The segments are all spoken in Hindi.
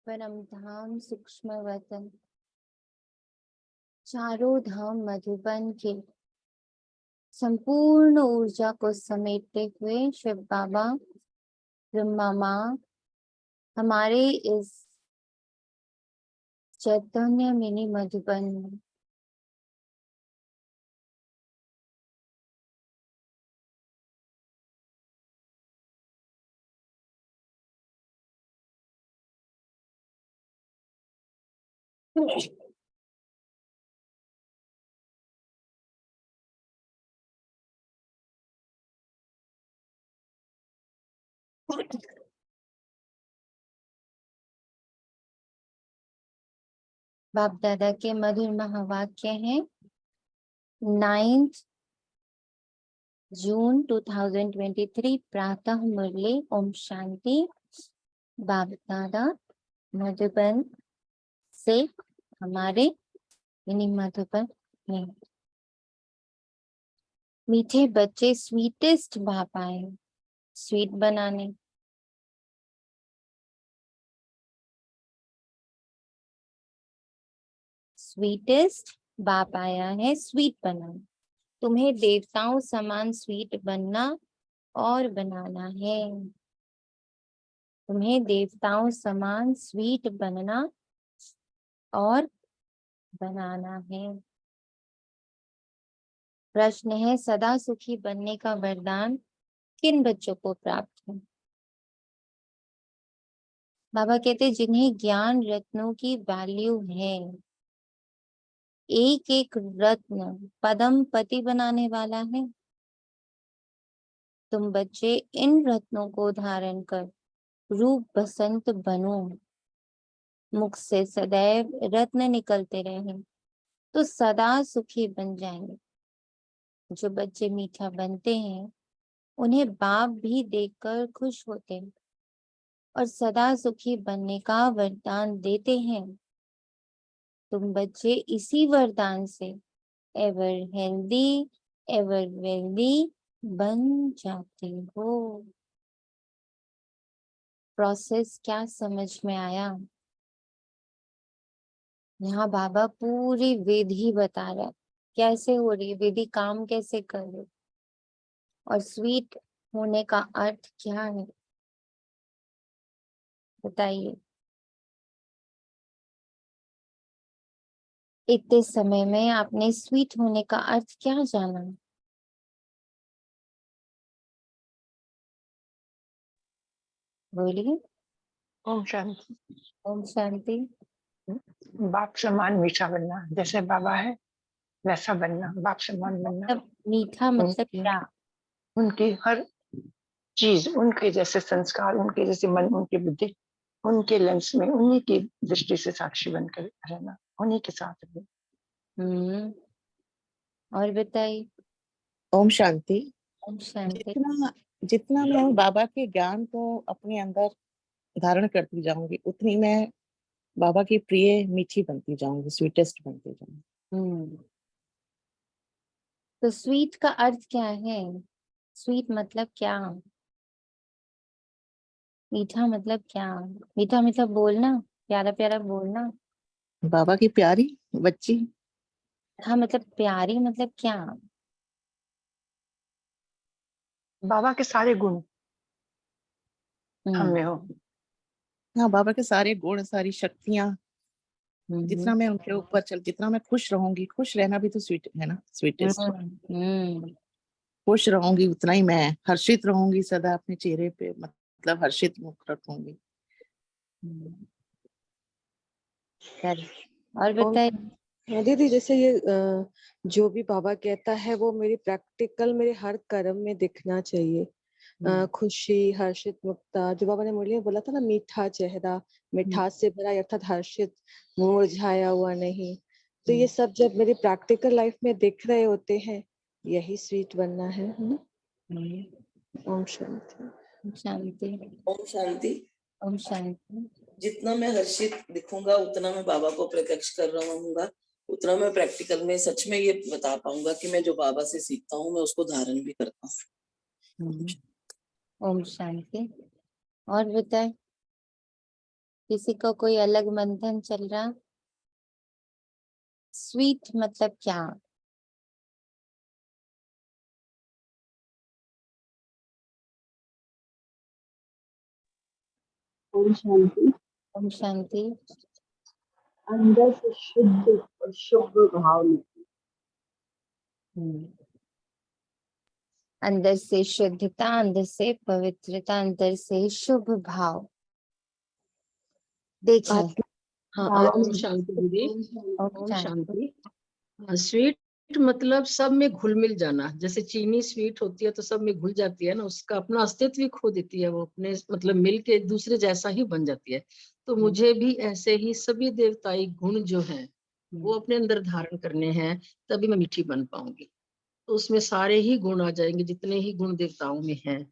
परम धाम सूक्ष्म वतन, चारों धाम मधुबन के संपूर्ण ऊर्जा को समेटते हुए शिव बाबा, ब्रह्मा माँ हमारे इस चैतन्य मिनी मधुबन में बाप दादा के मधुर महावाक्य हैं। 9 जून 2023 प्रातः मुरली। ओम शांति। बाप दादा मधुबन से हमारे मिनी मधुबन में मीठे बच्चे स्वीटेस्ट बाप आए स्वीट बनाने। स्वीटेस्ट बाप आया है स्वीट बनाने। तुम्हें देवताओं समान स्वीट बनना और बनाना है। तुम्हें देवताओं समान स्वीट बनना और बनाना है। प्रश्न है, सदा सुखी बनने का वरदान किन बच्चों को प्राप्त है? बाबा कहते जिन्हें ज्ञान रत्नों की वैल्यू है। एक एक रत्न पदम पति बनाने वाला है। तुम बच्चे इन रत्नों को धारण कर रूप बसंत बनो। मुख से सदैव रत्न निकलते रहे तो सदा सुखी बन जाएंगे। जो बच्चे मीठा बनते हैं उन्हें बाप भी देखकर खुश होते हैं और सदा सुखी बनने का वरदान देते हैं। तुम बच्चे इसी वरदान से एवर हेल्दी एवर वेल्दी बन जाते हो। प्रोसेस क्या समझ में आया? यहाँ बाबा पूरी विधि बता रहा है, कैसे हो रही है विधि, काम कैसे कर रही, और स्वीट होने का अर्थ क्या है बताइए। इतने समय में आपने स्वीट होने का अर्थ क्या जाना? बोलिए। ओम शांति। ओम शांति। बाप समान मीठा बनना, जैसे बाबा है वैसा बनना, बाप समान बनना। मतलब मीठा मतलब उनकी क्या? उनकी हर चीज, उनके जैसे संस्कार, उनके जैसे मन, उनकी बुद्धि, उनके लेंस में, उन्हीं की दृष्टि से साक्षी बनकर रहना, उन्हीं के साथ रहना। हम्म। और बताइए। ओम शांति। ओम शांति। जितना जितना मैं बाबा के ज्ञान को अपने अंदर धारण करती जाऊंगी उतनी मैं बाबा की प्रिय मीठी बनती जाऊंगी, स्वीटेस्ट बनती जाऊंगी। तो स्वीट का अर्थ क्या है? स्वीट मतलब क्या? मीठा मतलब क्या? मीठा मीठा बोलना, प्यारा प्यारा बोलना। बाबा की प्यारी बच्ची। हाँ, मतलब प्यारी मतलब क्या? बाबा के सारे गुण हम हम्म। में हो। हाँ, बाबा के सारे गुण, सारी शक्तियां, हम्म। जितना मैं उनके ऊपर चल, जितना मैं खुश रहूंगी, खुश रहना भी तो स्वीट है ना, स्वीटेस्ट। हम्म। खुश रहूंगी उतना ही मैं हर्षित रहूंगी, सदा अपने चेहरे पे मतलब हर्षित मुख रखूंगी। और और बताइए। हाँ दीदी, जैसे ये जो भी बाबा कहता है वो मेरी प्रैक्टिकल मेरे हर कर्म में दिखना चाहिए। खुशी, हर्षित मुक्ता, जो बाबा ने मुरली में बोला था ना, मीठा चेहरा, मिठास से भरा, अर्थात हर्षित, मुरझाया हुआ नहीं। तो ये सब जब मेरी प्रैक्टिकल लाइफ में दिख रहे होते हैं, यही स्वीट बनना है ना। ओम शांति। शांति। ओम शांति। ओम शांति। जितना मैं हर्षित दिखूंगा उतना मैं बाबा को प्रत्यक्ष कर रहा हूँगा, उतना मैं प्रैक्टिकल में सच में ये बता पाऊंगा कि मैं जो बाबा से सीखता हूँ मैं उसको धारण भी करता हूँ। ओम शांति। और बताए। किसी को कोई अलग मंथन चल रहा? स्वीट मतलब क्या? ओम शांति। ओम शांति। अंदर से शुद्ध और शुभ भाव निकले। अंदर से शुद्धता, अंदर से पवित्रता, अंदर से शुभ भाव। देखिए, आत्म हाँ ओम आत्म शांति दीदी। ओम ओम शांति। शांति। स्वीट मतलब सब में घुल मिल जाना। जैसे चीनी स्वीट होती है तो सब में घुल जाती है ना, उसका अपना अस्तित्व ही खो देती है, वो अपने मतलब मिल के दूसरे जैसा ही बन जाती है। तो मुझे भी ऐसे ही सभी देवताई गुण जो हैं वो अपने अंदर धारण करने हैं, तभी मैं मीठी बन पाऊंगी। तो उसमें सारे ही गुण आ जाएंगे जितने ही गुण देवताओं में हैं।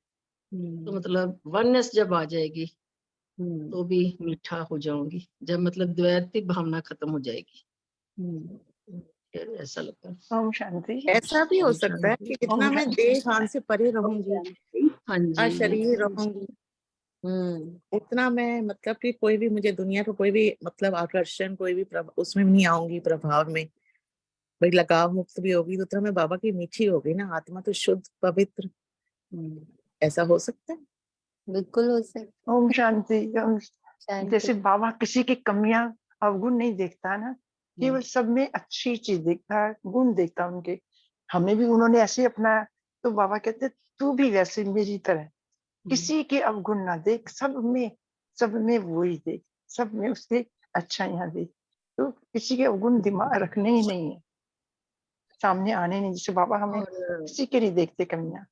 तो मतलब वननेस जब आ जाएगी तो भी मीठा हो जाऊंगी, जब मतलब द्वैत भावना खत्म हो जाएगी। फिर ऐसा लगता है। ओम शांति। ऐसा भी हो ओम सकता है कि शांति। जितना मैं देह खान से परे ओम रहूंगी, शांति। हाँ जी। शरीर रहूंगी, उतना मैं मतलब कि कोई भी मुझे दुनिया का कोई भी मतलब आकर्षण, कोई भी उसमें नहीं आऊंगी प्रभाव में, भाई लगाव मुक्त भी होगी, तो उतना मैं बाबा की मीठी होगी ना, आत्मा तो शुद्ध पवित्र। ऐसा हो सकता है। बिल्कुल हो सकता। ओम शांति। शांति। जैसे बाबा किसी की कमियां अवगुण नहीं देखता ना, केवल सब में अच्छी चीज देखता है, गुण देखता है उनके। हमें भी उन्होंने ऐसे अपनाया, तो बाबा कहते तू भी वैसे मेरी तरह किसी के अवगुण ना देख, सब में वही देख, सब में उसके अच्छाइयां देख। तो किसी के अवगुण दिमाग रखने ही नहीं है, सामने आने नहीं। जैसे बाबा हमें और किसी के नहीं देखते कमियां,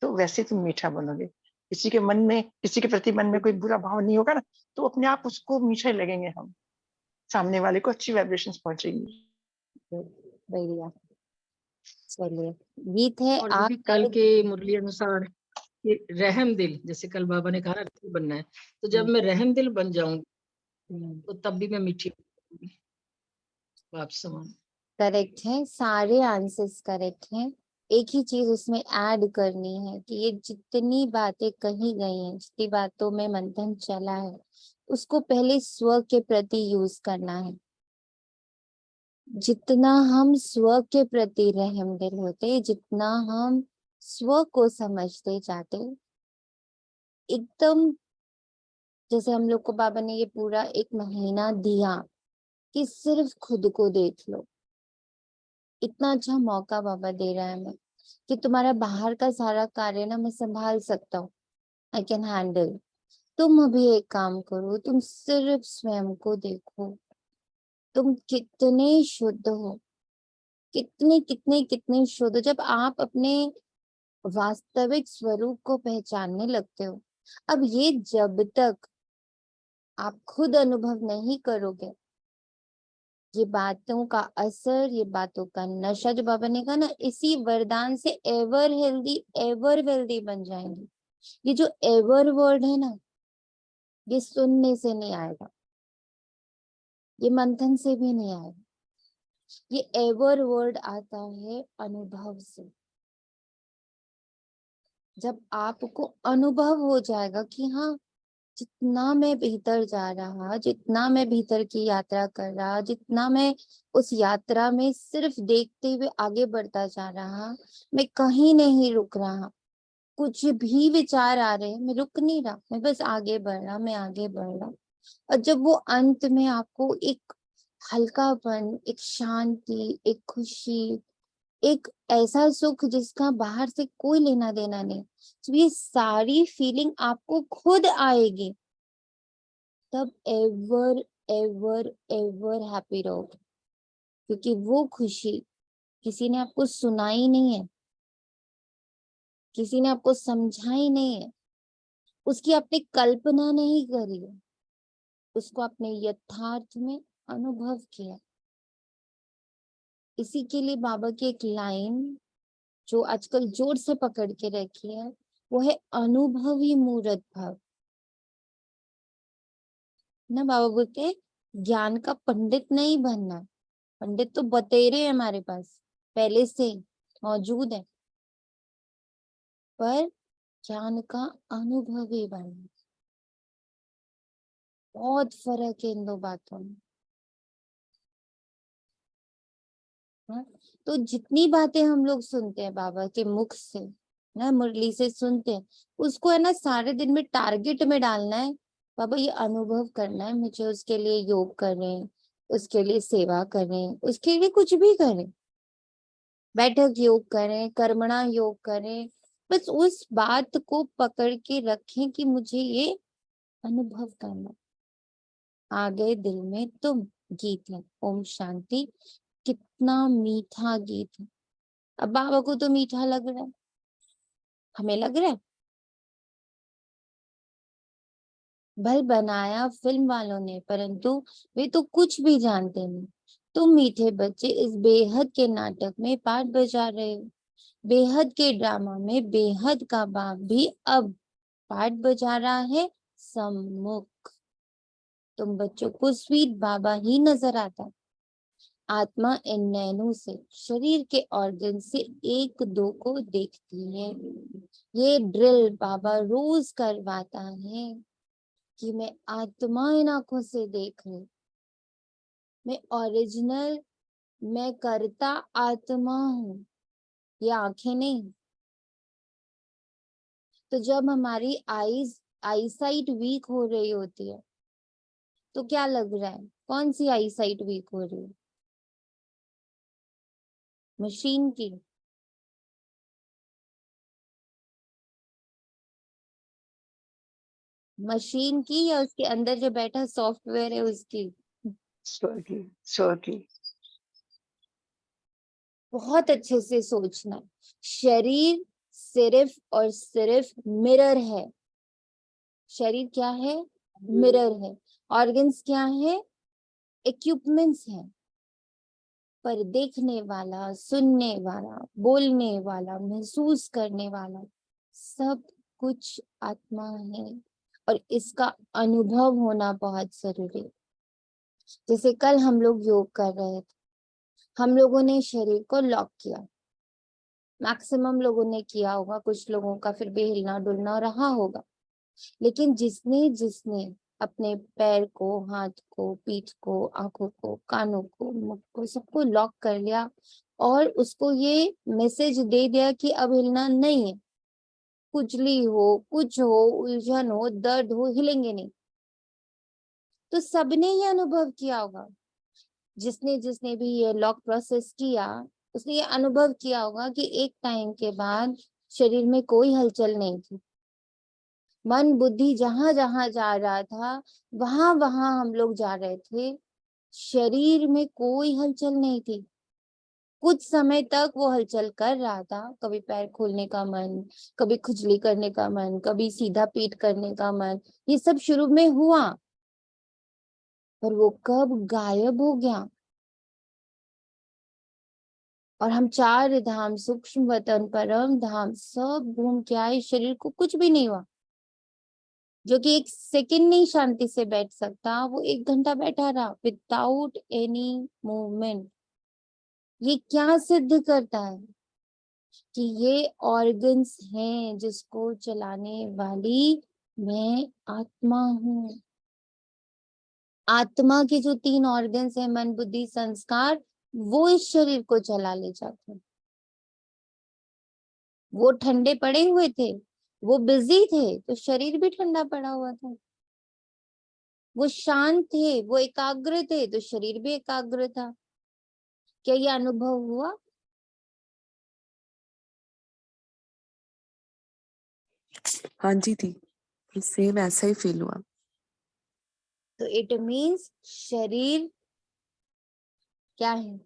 तो वैसे तुम मीठा बनोगे। किसी के मन में, किसी के प्रति मन में कोई बुरा भाव नहीं होगा ना, तो अपने आप उसको मीठे लगेंगे हम, सामने वाले को अच्छी वाइब्रेशंस पहुंचेगी। बढ़िया। चलिए, गीत है और आप। दीदी कल के मुरली अनुसार कि रहम दिल, जैसे कल बाबा ने कहा ना रहम बनना है, तो जब मैं रहम दिल बन जाऊंगी तो तब भी मैं मीठी बनूंगी, बाप समान। करेक्ट है, सारे आंसर्स करेक्ट हैं। एक ही चीज उसमें ऐड करनी है कि ये जितनी बातें कही गई हैं, जितनी बातों में मंथन चला है, उसको पहले स्व के प्रति यूज करना है। जितना हम स्व के प्रति रहमदिल होते, जितना हम स्व को समझते जाते, एकदम जैसे हम लोग को बाबा ने ये पूरा एक महीना दिया कि सिर्फ खुद को देख लो। इतना अच्छा मौका बाबा दे रहा है हमें कि तुम्हारा बाहर का सारा कार्य ना मैं संभाल सकता हूँ, आई कैन हैंडल। तुम अभी एक काम करो, तुम सिर्फ स्वयं को देखो, तुम कितने शुद्ध हो, कितने कितने कितने शुद्ध हो। जब आप अपने वास्तविक स्वरूप को पहचानने लगते हो, अब ये जब तक आप खुद अनुभव नहीं करोगे, ये बातों का असर, ये बातों का नशा, जो बाबा ने कहा ना, इसी वरदान से एवर हेल्दी एवर वेल्दी बन जाएंगे। ये जो एवर वर्ड है ना, ये सुनने से नहीं आएगा, ये मंथन से भी नहीं आएगा। ये एवर वर्ड आता है अनुभव से। जब आपको अनुभव हो जाएगा कि हाँ, जितना मैं भीतर जा रहा, जितना मैं भीतर की यात्रा कर रहा, जितना मैं उस यात्रा में सिर्फ देखते हुए आगे बढ़ता जा रहा, मैं कहीं नहीं रुक रहा। कुछ भी विचार आ रहे हैं, मैं रुक नहीं रहा, मैं बस आगे बढ़ रहा, मैं आगे बढ़ रहा। और जब वो अंत में आपको एक हल्कापन, एक शांति, एक खुशी, एक ऐसा सुख जिसका बाहर से कोई लेना देना नहीं, जब ये सारी फीलिंग आपको खुद आएगी, तब एवर एवर एवर हैप्पी रहोगे। क्योंकि वो खुशी किसी ने आपको सुनाई नहीं है, किसी ने आपको समझाई नहीं है, उसकी आपने कल्पना नहीं करी है, उसको आपने यथार्थ में अनुभव किया। इसी के लिए बाबा की एक लाइन जो आजकल जोर से पकड़ के रखी है, वो है अनुभवी मूर्त भव। ना बाबा बोलते हैं, ज्ञान का पंडित नहीं बनना। पंडित तो बतेरे हैं हमारे पास, पहले से ही मौजूद है, पर ज्ञान का अनुभवी बनना। बहुत फर्क है इन दो बातों में। हाँ? तो जितनी बातें हम लोग सुनते हैं बाबा के मुख से ना, मुरली से सुनते हैं, उसको है ना सारे दिन में टारगेट में डालना है। बाबा ये अनुभव करना है मुझे, उसके लिए योग करें, उसके लिए सेवा करें, उसके लिए कुछ भी करें, बैठक योग करें, कर्मणा योग करें, बस उस बात को पकड़ के रखें कि मुझे ये अनुभव करना। आ गए दिल में तुम गीत है ओम शांति, कितना मीठा गीत है। अब बाबा को तो मीठा लग रहा है, हमें लग रहा है? भल बनाया फिल्म वालों ने, परंतु वे तो कुछ भी जानते नहीं। तुम मीठे बच्चे इस बेहद के नाटक में पार्ट बजा रहे हो। बेहद के ड्रामा में बेहद का बाप भी अब पार्ट बजा रहा है सम्मुख। तुम बच्चों को स्वीट बाबा ही नजर आता है। आत्मा इन नैनों से शरीर के ऑर्गन से एक दो को देखती है। ये ड्रिल बाबा रोज करवाता है कि मैं आत्मा इन आंखों से देख रही, मैं ओरिजिनल, मैं करता आत्मा हूँ, ये आंखें नहीं। तो जब हमारी आईसाइट वीक हो रही होती है तो क्या लग रहा है, कौन सी आईसाइट वीक हो रही है? मशीन की। मशीन की या उसके अंदर जो बैठा सॉफ्टवेयर है उसकी? स्वर्गीय। बहुत अच्छे से सोचना। शरीर सिर्फ और सिर्फ मिरर है। शरीर क्या है? मिरर है। ऑर्गन्स क्या है? इक्विपमेंट्स है। पर देखने वाला, सुनने वाला, बोलने वाला, महसूस करने वाला सब कुछ आत्मा है। और इसका अनुभव होना बहुत जरूरी है। जैसे कल हम लोग योग कर रहे थे, हम लोगों ने शरीर को लॉक किया, मैक्सिमम लोगों ने किया होगा, कुछ लोगों का फिर भी हिलना डुलना रहा होगा। लेकिन जिसने जिसने अपने पैर को, हाथ को, पीठ को, आंखों को, कानों को, मुख को, सबको लॉक कर लिया और उसको ये मैसेज दे दिया कि अब हिलना नहीं है, खुजली हो, कुछ हो, उलझन हो, दर्द हो, हिलेंगे नहीं, तो सबने ये अनुभव किया होगा। जिसने जिसने भी ये लॉक प्रोसेस किया उसने ये अनुभव किया होगा कि एक टाइम के बाद शरीर में कोई हलचल नहीं थी। मन बुद्धि जहां जहां जा रहा था वहां वहां हम लोग जा रहे थे, शरीर में कोई हलचल नहीं थी। कुछ समय तक वो हलचल कर रहा था, कभी पैर खोलने का मन, कभी खुजली करने का मन, कभी सीधा पीठ करने का मन, ये सब शुरू में हुआ, पर वो कब गायब हो गया। और हम चार धाम, सूक्ष्म वतन, परम धाम सब घूम के आए, शरीर को कुछ भी नहीं हुआ। जो कि एक सेकंड नहीं शांति से बैठ सकता, वो 1 घंटा बैठा रहा विदाउट एनी मूवमेंट। ये क्या सिद्ध करता है? कि ये ऑर्गन्स हैं जिसको चलाने वाली मैं आत्मा हूँ। आत्मा के जो 3 ऑर्गन्स हैं, मन बुद्धि संस्कार, वो इस शरीर को चला ले जाते हैं। वो ठंडे पड़े हुए थे, वो बिजी थे, तो शरीर भी ठंडा पड़ा हुआ था। वो शांत थे, वो एकाग्र थे, तो शरीर भी एकाग्र था। क्या ये अनुभव हुआ? हाँ जी थी, सेम ऐसा ही फील हुआ। तो इट मीन्स शरीर क्या है?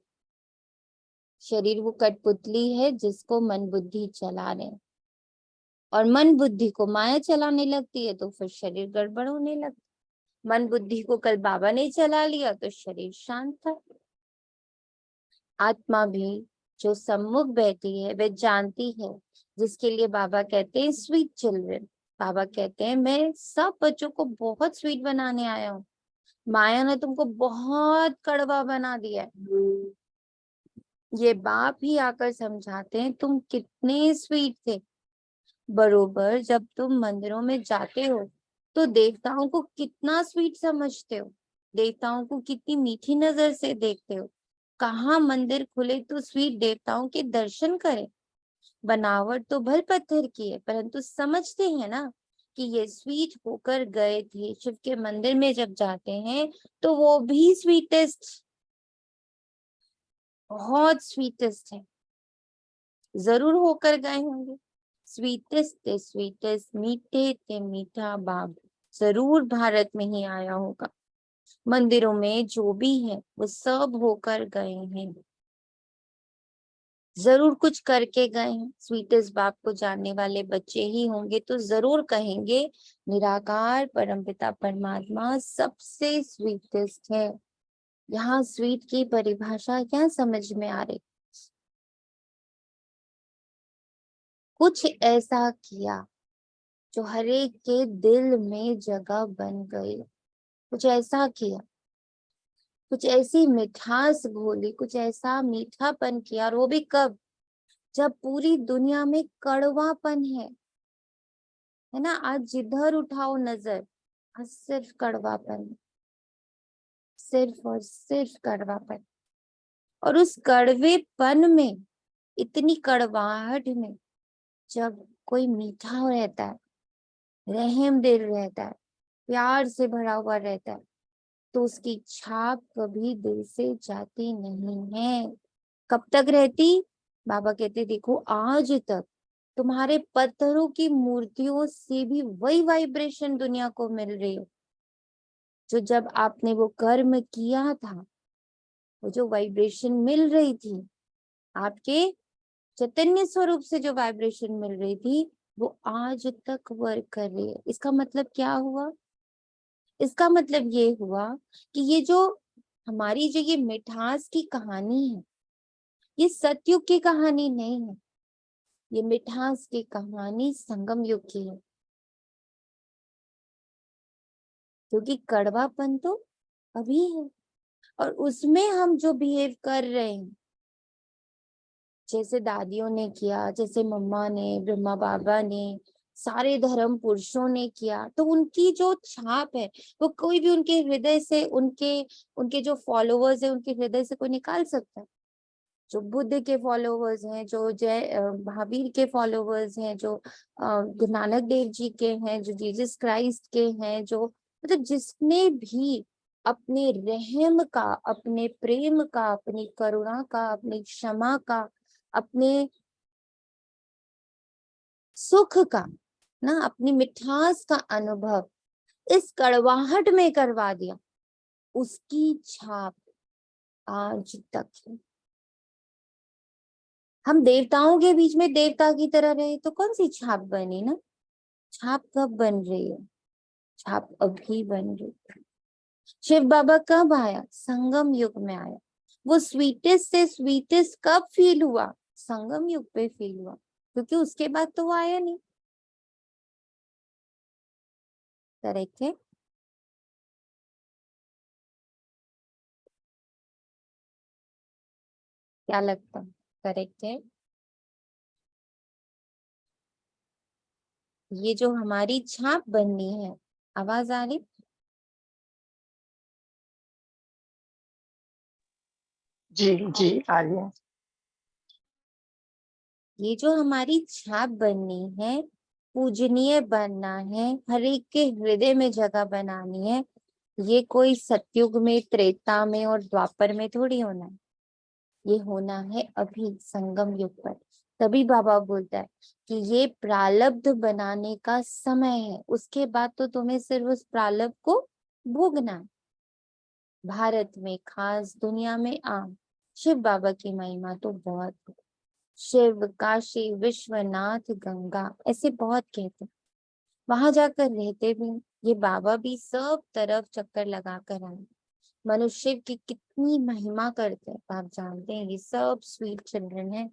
शरीर वो कठपुतली है जिसको मन बुद्धि चला रहे हैं। और मन बुद्धि को माया चलाने लगती है तो फिर शरीर गड़बड़ होने लगता। मन बुद्धि को कल बाबा ने चला लिया तो शरीर शांत था। आत्मा भी जो सम्मुख बैठी है वह जानती है, जिसके लिए बाबा कहते हैं स्वीट चिल्ड्रन। बाबा कहते हैं मैं सब बच्चों को बहुत स्वीट बनाने आया हूँ, माया ने तुमको बहुत कड़वा बना दिया है। ये बाप ही आकर समझाते हैं तुम कितने स्वीट थे। बरोबर जब तुम मंदिरों में जाते हो तो देवताओं को कितना स्वीट समझते हो, देवताओं को कितनी मीठी नजर से देखते हो। कहाँ मंदिर खुले तो स्वीट देवताओं के दर्शन करें। बनावट तो भल पत्थर की है, परंतु समझते हैं ना कि ये स्वीट होकर गए थे। शिव के मंदिर में जब जाते हैं तो वो भी स्वीटेस्ट, बहुत स्वीटेस्ट है, जरूर होकर गए होंगे। स्वीटेस्ट ते स्वीटेस्ट, मीठे ते मीठा बाब जरूर भारत में ही आया होगा। मंदिरों में जो भी है वो सब होकर गए हैं, जरूर कुछ करके गए हैं। स्वीटेस्ट बाप को जानने वाले बच्चे ही होंगे तो जरूर कहेंगे निराकार परमपिता परमात्मा सबसे स्वीटेस्ट है। यहाँ स्वीट की परिभाषा क्या समझ में आ रही? कुछ ऐसा किया जो हर एक के दिल में जगह बन गई। कुछ ऐसा किया, कुछ ऐसी मिठास घोली, कुछ ऐसा मीठापन किया, और वो भी कब? जब पूरी दुनिया में कड़वापन है ना। आज जिधर उठाओ नजर, आज सिर्फ कड़वापन, सिर्फ और सिर्फ कड़वापन। और उस कड़वेपन में, इतनी कड़वाहट में, जब कोई मीठा रहता है, रहम दिल रहता है, प्यार से भरा हुआ रहता है, तो उसकी छाप कभी दिल से जाती नहीं है। कब तक रहती? बाबा कहते देखो आज तक तुम्हारे पत्थरों की मूर्तियों से भी वही वाइब्रेशन दुनिया को मिल रही है, जो जब आपने वो कर्म किया था, वो जो वाइब्रेशन मिल रही थी, आपके चैतन्य स्वरूप से जो वाइब्रेशन मिल रही थी, वो आज तक वर्क कर रही है। इसका मतलब क्या हुआ? इसका मतलब ये हुआ कि ये जो हमारी जो ये मिठास की कहानी है, ये सतयुग की कहानी नहीं है, ये मिठास की कहानी संगम युग की है। क्योंकि कड़वापन तो अभी है, और उसमें हम जो बिहेव कर रहे हैं, जैसे दादियों ने किया, जैसे मम्मा ने, ब्रह्मा बाबा ने, सारे धर्म पुरुषों ने किया, तो उनकी जो छाप है वो कोई भी उनके हृदय से, उनके उनके जो फॉलोअर्स है उनके हृदय से कोई निकाल सकता है? जो बुद्ध के फॉलोअर्स हैं, जो महावीर के फॉलोअर्स हैं, जो गुरु नानक देव जी के हैं, जो जीसस क्राइस्ट के हैं, जो मतलब जिसने भी अपने रहम का, अपने प्रेम का, अपनी करुणा का, अपनी क्षमा का, अपने सुख का, ना, अपनी मिठास का अनुभव इस कड़वाहट में करवा दिया, उसकी छाप आज तक है। हम देवताओं के बीच में देवता की तरह रहे तो कौन सी छाप बनी ना? छाप कब बन रही है? छाप अभी बन रही है। शिव बाबा कब आया? संगम युग में आया। वो स्वीटेस्ट से स्वीटेस्ट कब फील हुआ? संगम युग पे फील हुआ, क्योंकि उसके बाद तो वो आया नहीं। करेक्ट है? क्या लगता है? करेक्ट है? ये जो हमारी छाप बननी है, आवाज आ रही? जी जी आ रही है। ये जो हमारी छाप बननी है, पूजनीय बनना है, हर एक के हृदय में जगह बनानी है, ये कोई सतयुग में, त्रेता में और द्वापर में थोड़ी होना है। ये होना है अभी संगम युग पर। तभी बाबा बोलता है कि ये प्रारब्ध बनाने का समय है, उसके बाद तो तुम्हें सिर्फ उस प्रारब्ध को भोगना है। भारत में खास, दुनिया में आम। शिव बाबा की महिमा तो बहुत है। शिव, काशी, विश्वनाथ, गंगा, ऐसे बहुत कहते हैं। वहां जाकर रहते भी, ये बाबा भी सब तरफ चक्कर लगा कर आए। मनुष्य की कितनी महिमा करते हैं आप जानते हैं? ये सब स्वीट चिल्ड्रन है,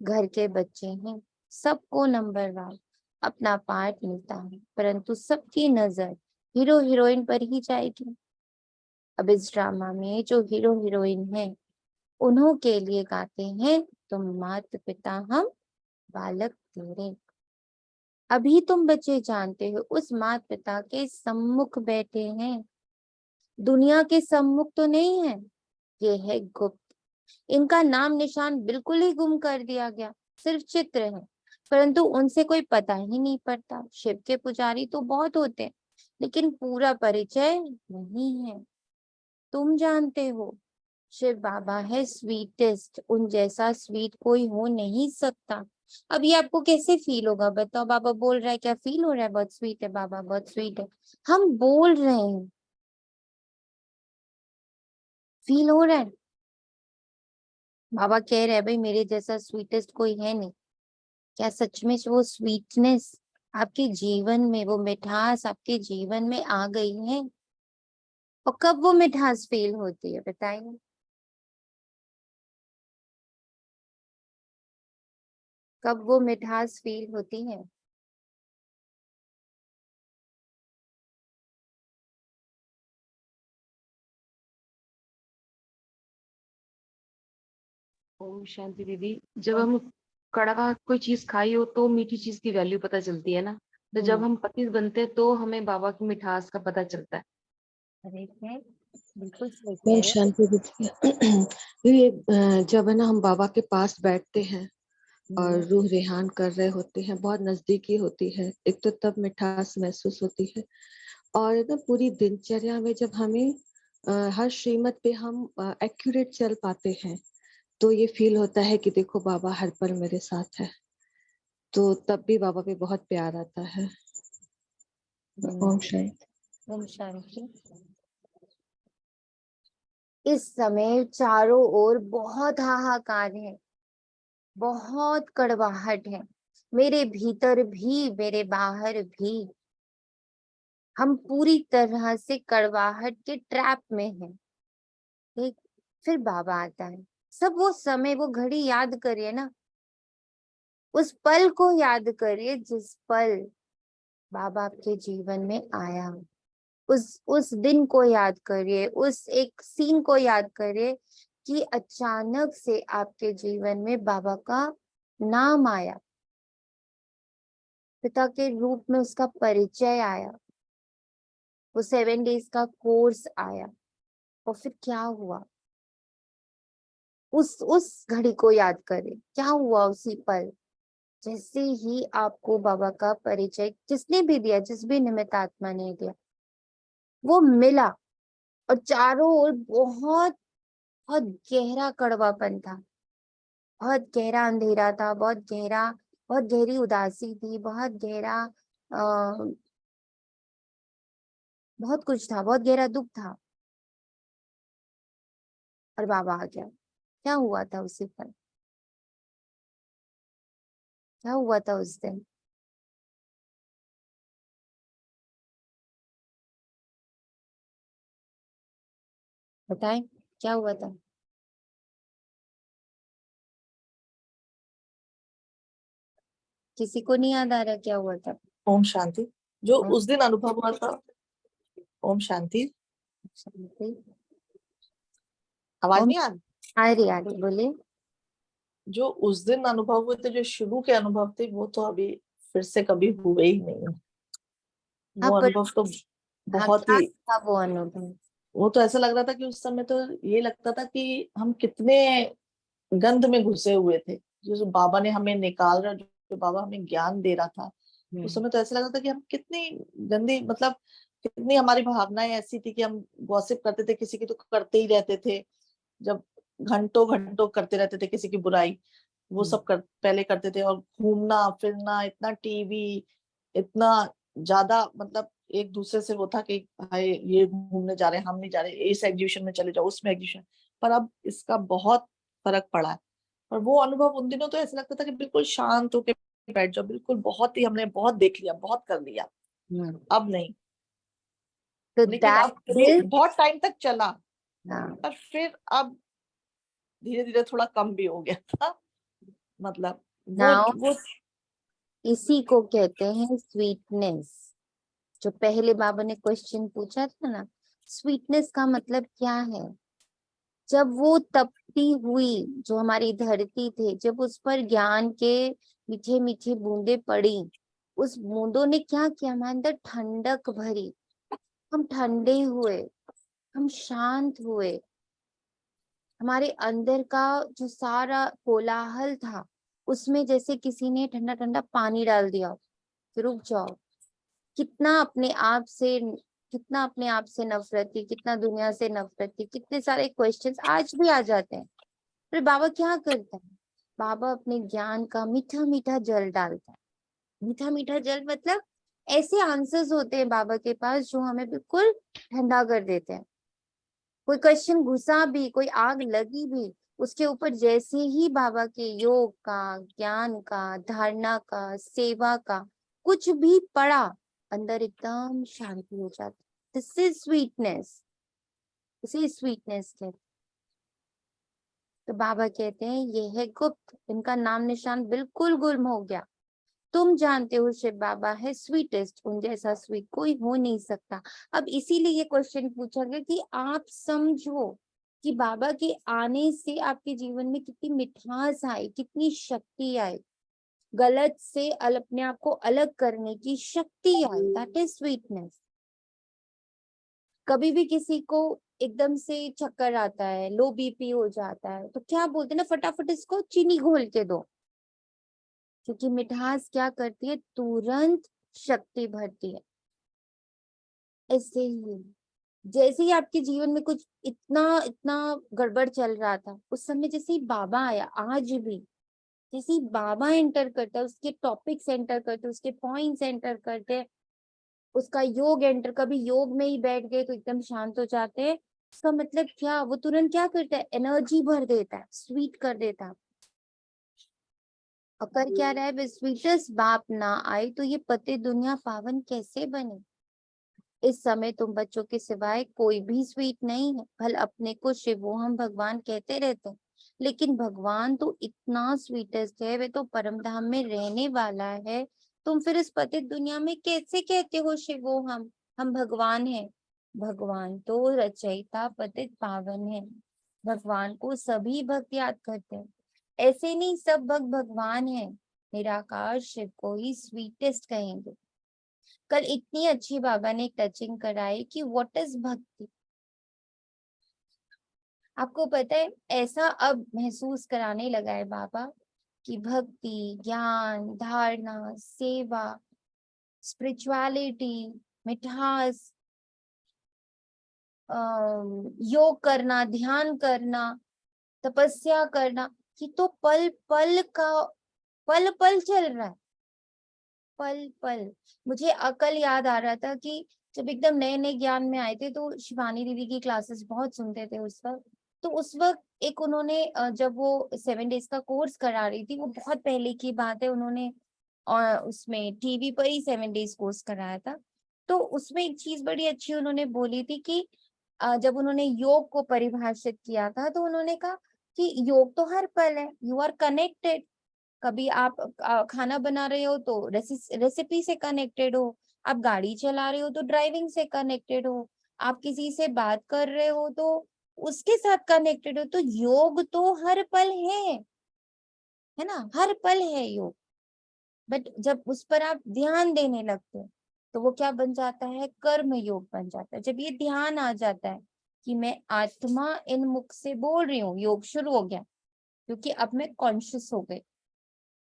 घर के बच्चे हैं, सबको नंबर वार अपना पार्ट मिलता है, परंतु सबकी नजर हीरो हीरोइन पर ही जाएगी। अब इस ड्रामा में जो हीरो हीरोइन है, उन्हों के लिए गाते हैं तुम मात पिता हम बालक तेरे। अभी तुम बच्चे जानते हो उस माता पिता के सम्मुख बैठे हैं, दुनिया के सम्मुख तो नहीं है। ये है गुप्त, इनका नाम निशान बिल्कुल ही गुम कर दिया गया, सिर्फ चित्र है, परंतु उनसे कोई पता ही नहीं पड़ता। शिव के पुजारी तो बहुत होते हैं, लेकिन पूरा परिचय नहीं है। तुम जानते हो शिव बाबा है स्वीटेस्ट, उन जैसा स्वीट कोई हो नहीं सकता। अब ये आपको कैसे फील होगा बताओ? बाबा बोल रहा है, क्या फील हो रहा है? बहुत स्वीट है बाबा, बहुत स्वीट है। हम बोल रहे हैं, फील हो रहा है? बाबा कह रहे हैं भाई मेरे जैसा स्वीटेस्ट कोई है नहीं। क्या सच में वो स्वीटनेस आपके जीवन में, वो मिठास आपके जीवन में आ गई है? और कब वो मिठास फील होती है बताइए? कब वो मिठास फील होती है? ओम शांति दीदी। जब हम कड़वा कोई चीज खाई हो तो मीठी चीज की वैल्यू पता चलती है ना, तो जब हम पतित बनते हैं तो हमें बाबा की मिठास का पता चलता है। अरे है, बिल्कुल सही कह ओम रहे हो। शांति दीदी। ये जब है ना हम बाबा के पास बैठते हैं और रूह रेहान कर रहे होते हैं, बहुत नजदीकी होती है, एक तो तब मिठास महसूस होती है। और ना पूरी दिनचर्या में जब हमें हर श्रीमत पे हम एक्यूरेट चल पाते हैं, तो ये फील होता है कि देखो बाबा हर पल मेरे साथ है। तो तब भी बाबा पे बहुत प्यार आता है। ओम शांति। ओम शांति। इस समय चारों ओर बहुत हाहाकार है, बहुत कड़वाहट है, मेरे भीतर भी मेरे बाहर भी। हम पूरी तरह से कड़वाहट के ट्रैप में हैं। ठीक, फिर बाबा आता है। सब वो समय, वो घड़ी याद करिए ना, उस पल को याद करिए जिस पल बाबा आपके जीवन में आया। उस दिन को याद करिए, उस एक सीन को याद करिए कि अचानक से आपके जीवन में बाबा का नाम आया, पिता के रूप में उसका परिचय आया, वो 7 डेज का कोर्स आया। और फिर क्या हुआ, उस घड़ी को याद करें, क्या हुआ उसी पल। जैसे ही आपको बाबा का परिचय जिसने भी दिया, जिस भी निमित्त आत्मा ने दिया, वो मिला, और चारों ओर बहुत बहुत गहरा कड़वापन था, बहुत गहरा अंधेरा था, बहुत गहरा, बहुत गहरी उदासी थी, बहुत गहरा बहुत कुछ था, बहुत गहरा दुख था। और बाबा आ गया। क्या हुआ था उसी पल? क्या हुआ था उस दिन? बताएं, क्या हुआ था? किसी को नहीं याद आ रहा क्या हुआ था? ओम शांति। जो ओम उस दिन अनुभव हुआ था, ओम शांति, शांति। आवाज ओम, नहीं आ रही? आ रही बोलिए। जो उस दिन अनुभव हुए थे, जो शुरू के अनुभव थे, वो तो अभी फिर से कभी हुए ही नहीं है। हाँ वो पर, अनुभव तो हाँ बहुत क्या ही, था वो अनुभव? वो तो ऐसा लग रहा था कि उस समय तो ये लगता था कि हम कितने गंध में घुसे हुए थे। जो बाबा ने हमें निकाल रहा, जो बाबा हमें ज्ञान दे रहा था, उस समय तो ऐसा लग रहा था कि हम कितनी गंदी, मतलब कितनी हमारी भावनाएं ऐसी थी कि हम गॉसिप करते थे, किसी की तो करते ही रहते थे। जब घंटों घंटों करते रहते थे किसी की बुराई, वो सब पहले करते थे। और घूमना फिरना, इतना टीवी, इतना ज्यादा, मतलब एक दूसरे से वो था कि भाई ये घूमने जा रहे हैं, हम नहीं जा रहे, इस एग्जीबिशन में चले जाओ, उसमें एग्जीबिशन। पर अब इसका बहुत फर्क पड़ा है। और वो अनुभव उन दिनों तो ऐसा लगता था कि बिल्कुल शांत होके बैठ जाओ, बिल्कुल बहुत ही हमने बहुत देख लिया, बहुत कर लिया। अब नहीं। तो लेकिन अब ये दैट बहुत टाइम तक चला, हाँ, पर फिर अब धीरे धीरे थोड़ा कम भी हो गया था। मतलब नाउ वो इसी को कहते हैं स्वीटनेस। जो पहले बाबा ने क्वेश्चन पूछा था ना, स्वीटनेस का मतलब क्या है? जब वो तपती हुई जो हमारी धरती थी, जब उस पर ज्ञान के मीठे मीठे बूंदे पड़ी, उस बूंदों ने क्या किया, हमारे अंदर ठंडक भरी, हम ठंडे हुए, हम शांत हुए, हमारे अंदर का जो सारा कोलाहल था उसमें जैसे किसी ने ठंडा ठंडा पानी डाल दिया कि रुक जाओ। कितना अपने आप से कितना अपने आप से नफरत थी, कितना दुनिया से नफरत थी, कितने सारे क्वेश्चंस आज भी आ जाते हैं। फिर बाबा क्या करता है, बाबा अपने ज्ञान का मीठा मीठा जल डालता है। मीठा मीठा जल मतलब ऐसे आंसर्स होते हैं बाबा के पास जो हमें बिल्कुल ठंडा कर देते हैं। कोई क्वेश्चन घुसा भी, कोई आग लगी भी, उसके ऊपर जैसे ही बाबा के योग का, ज्ञान का, धारणा का, सेवा का कुछ भी पड़ा, अंदर एकदम शांति हो जाती। दिस इज स्वीटनेस, इसे स्वीटनेस कहते। तो बाबा कहते हैं ये है गुप्त, इनका नाम निशान बिल्कुल गुम हो गया। तुम जानते हो शिव बाबा है स्वीटेस्ट, उन जैसा स्वीट कोई हो नहीं सकता। अब इसीलिए ये क्वेश्चन पूछा गया कि आप समझो कि बाबा के आने से आपके जीवन में कितनी मिठास आई, कितनी शक्ति आई, गलत से अपने आप को अलग करने की शक्ति आई। That is sweetness. कभी भी किसी को एकदम से चक्कर आता है, लो बीपी हो जाता है, तो क्या बोलते हैं ना, फटाफट इसको चीनी घोल के दो, क्योंकि मिठास क्या करती है, तुरंत शक्ति भरती है। ऐसे ही जैसे ही आपके जीवन में कुछ इतना इतना गड़बड़ चल रहा था, उस समय जैसे ही बाबा आया, आज भी जैसे ही बाबा एंटर करता है, उसके टॉपिक्स एंटर करते, उसके पॉइंट्स एंटर करते, उसका योग एंटर, कभी योग में ही बैठ गए तो एकदम शांत हो जाते हैं। इसका मतलब क्या, वो तुरंत क्या करता है, एनर्जी भर देता है, स्वीट कर देता है। और कर क्या रहा है, स्वीटेस्ट बाप ना आए तो ये पते दुनिया पावन कैसे बने। इस समय तुम बच्चों के सिवाय कोई भी स्वीट नहीं है। भले अपने को शिवो हम भगवान कहते रहते हैं, लेकिन भगवान तो इतना स्वीटेस्ट है, वे तो परम धाम में रहने वाला है। तुम फिर इस पतित दुनिया में कैसे कहते हो शिवो हम भगवान हैं। भगवान तो रचयिता पतित पावन है। भगवान को सभी भक्त याद करते हैं, ऐसे नहीं सब भक्त भगवान है। निराकार शिव को ही स्वीटेस्ट कहेंगे। कल इतनी अच्छी बाबा ने टचिंग कराई कि व्हाट इज भक्ति। आपको पता है, ऐसा अब महसूस कराने लगा है बाबा कि भक्ति, ज्ञान, धारणा, सेवा, स्पिरिचुअलिटी, मिठास, योग करना, ध्यान करना, तपस्या करना, ये तो पल पल चल रहा है। पल पल। मुझे अकल याद आ रहा था कि जब एकदम नए नए ज्ञान में आए थे तो शिवानी दीदी की क्लासेस बहुत सुनते थे उस वक्त। तो उस वक्त एक उन्होंने जब वो 7 डेज का कोर्स करा रही थी, वो बहुत पहले की बात है, उन्होंने उसमें टीवी पर ही 7 डेज कोर्स कराया था। तो उसमें एक चीज बड़ी अच्छी उन्होंने बोली थी कि जब उन्होंने योग को परिभाषित किया था तो उन्होंने कहा कि योग तो हर पल है, यू आर कनेक्टेड। कभी आप खाना बना रहे हो तो रेसिपी से कनेक्टेड हो, आप गाड़ी चला रहे हो तो ड्राइविंग से कनेक्टेड हो, आप किसी से बात कर रहे हो तो उसके साथ कनेक्टेड हो। तो योग तो हर पल है ना, हर पल है योग। बट जब उस पर आप ध्यान देने लगते हो तो वो क्या बन जाता है, कर्म योग बन जाता है। जब ये ध्यान आ जाता है कि मैं आत्मा इन मुख से बोल रही हूँ, योग शुरू हो गया, क्योंकि अब मैं कॉन्शियस हो गई।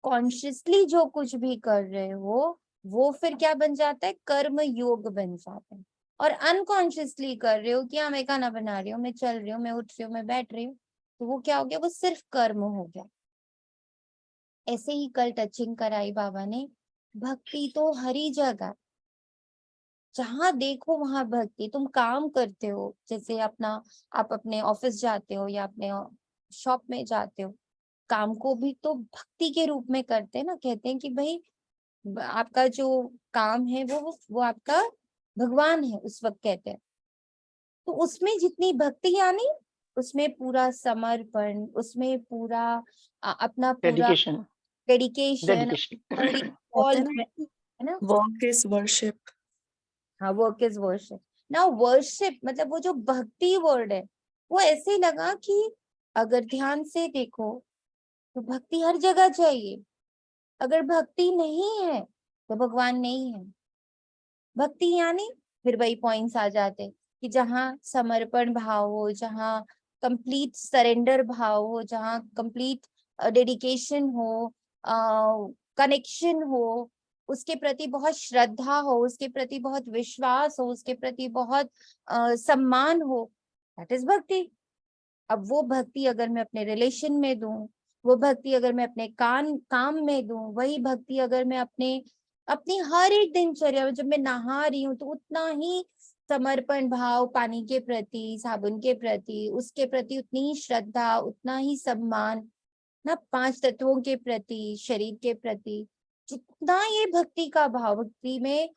कॉन्शियसली जो कुछ भी कर रहे हो वो फिर क्या बन जाता है, कर्म योग बन जाता है। और अनकॉन्शियसली कर रहे हो कि हाँ मैं खाना बना रही हूँ, मैं चल रही हूँ, मैं उठ रही हूँ, मैं बैठ रही हूँ, तो वो क्या हो गया, वो सिर्फ कर्म हो गया। ऐसे ही कल टचिंग कराई बाबा ने, भक्ति तो हर ही जगह, जहां देखो वहां भक्ति। तुम काम करते हो, जैसे आप अपने ऑफिस जाते हो या अपने शॉप में जाते हो, काम को भी तो भक्ति के रूप में करते हैं ना। कहते हैं कि भाई आपका जो काम है वो आपका भगवान है उस वक्त कहते हैं। तो उसमें जितनी भक्ति यानी उसमें पूरा समर्पण, उसमें पूरा अपना पूरा डेडिकेशन डेडिकेशन, डेडिकेशन पूरी कहते हैं ना, है ना। Work is worship. हाँ, work is worship. Now worship मतलब वो जो भक्ति वर्ड है, वो ऐसे ही लगा कि अगर ध्यान से देखो तो भक्ति हर जगह चाहिए। अगर भक्ति नहीं है तो भगवान नहीं है। भक्ति यानी फिर वही पॉइंट्स आ जाते कि जहाँ समर्पण भाव हो, जहाँ कंप्लीट सरेंडर भाव हो, जहाँ कंप्लीट डेडिकेशन हो, कनेक्शन हो, उसके प्रति बहुत श्रद्धा हो, उसके प्रति बहुत विश्वास हो, उसके प्रति बहुत सम्मान हो, दैट इज भक्ति। अब वो भक्ति अगर मैं अपने रिलेशन में दूं, वो भक्ति अगर मैं अपने काम में दूं, वही भक्ति अगर मैं अपनी हर एक दिनचर्या में जब मैं नहा रही हूँ तो उतना ही समर्पण भाव, पानी के प्रति, साबुन के प्रति, उसके प्रति उतनी ही श्रद्धा, उतना ही सम्मान ना, 5 तत्वों के प्रति, शरीर के प्रति, जितना ये भक्ति का भाव भक्ति में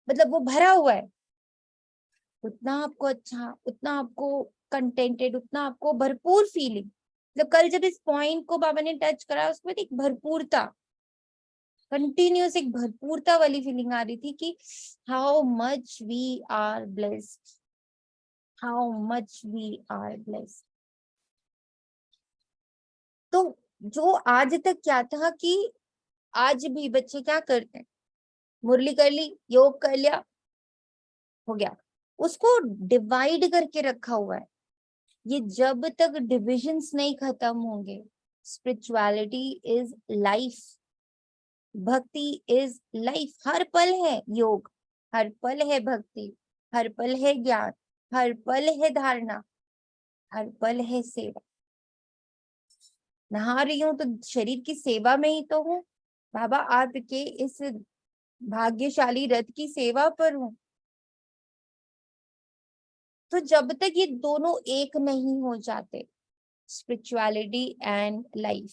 मतलब वो भरा हुआ है, उतना आपको अच्छा, उतना आपको कंटेंटेड, उतना आपको भरपूर फीलिंग। मतलब कल जब इस पॉइंट को बाबा ने टच करा, उसमें एक भरपूरता, कंटिन्यूस एक भरपूरता वाली फीलिंग आ रही थी कि how much we are blessed, how much we are blessed. तो जो आज तक क्या था कि आज भी बच्चे क्या करते हैं, मुरली कर ली, योग कर लिया, हो गया, उसको डिवाइड करके रखा हुआ है। ये जब तक डिविजन्स नहीं खत्म होंगे, स्पिरिचुअलिटी इज लाइफ, भक्ति इज लाइफ। हर पल है योग, हर पल है भक्ति, हर पल है ज्ञान, हर पल है धारणा, हर पल है सेवा। नहा रही हूं तो शरीर की सेवा में ही तो हूँ, बाबा आपके इस भाग्यशाली रथ की सेवा पर हूँ। तो जब तक ये दोनों एक नहीं हो जाते, स्पिरिचुअलिटी एंड लाइफ,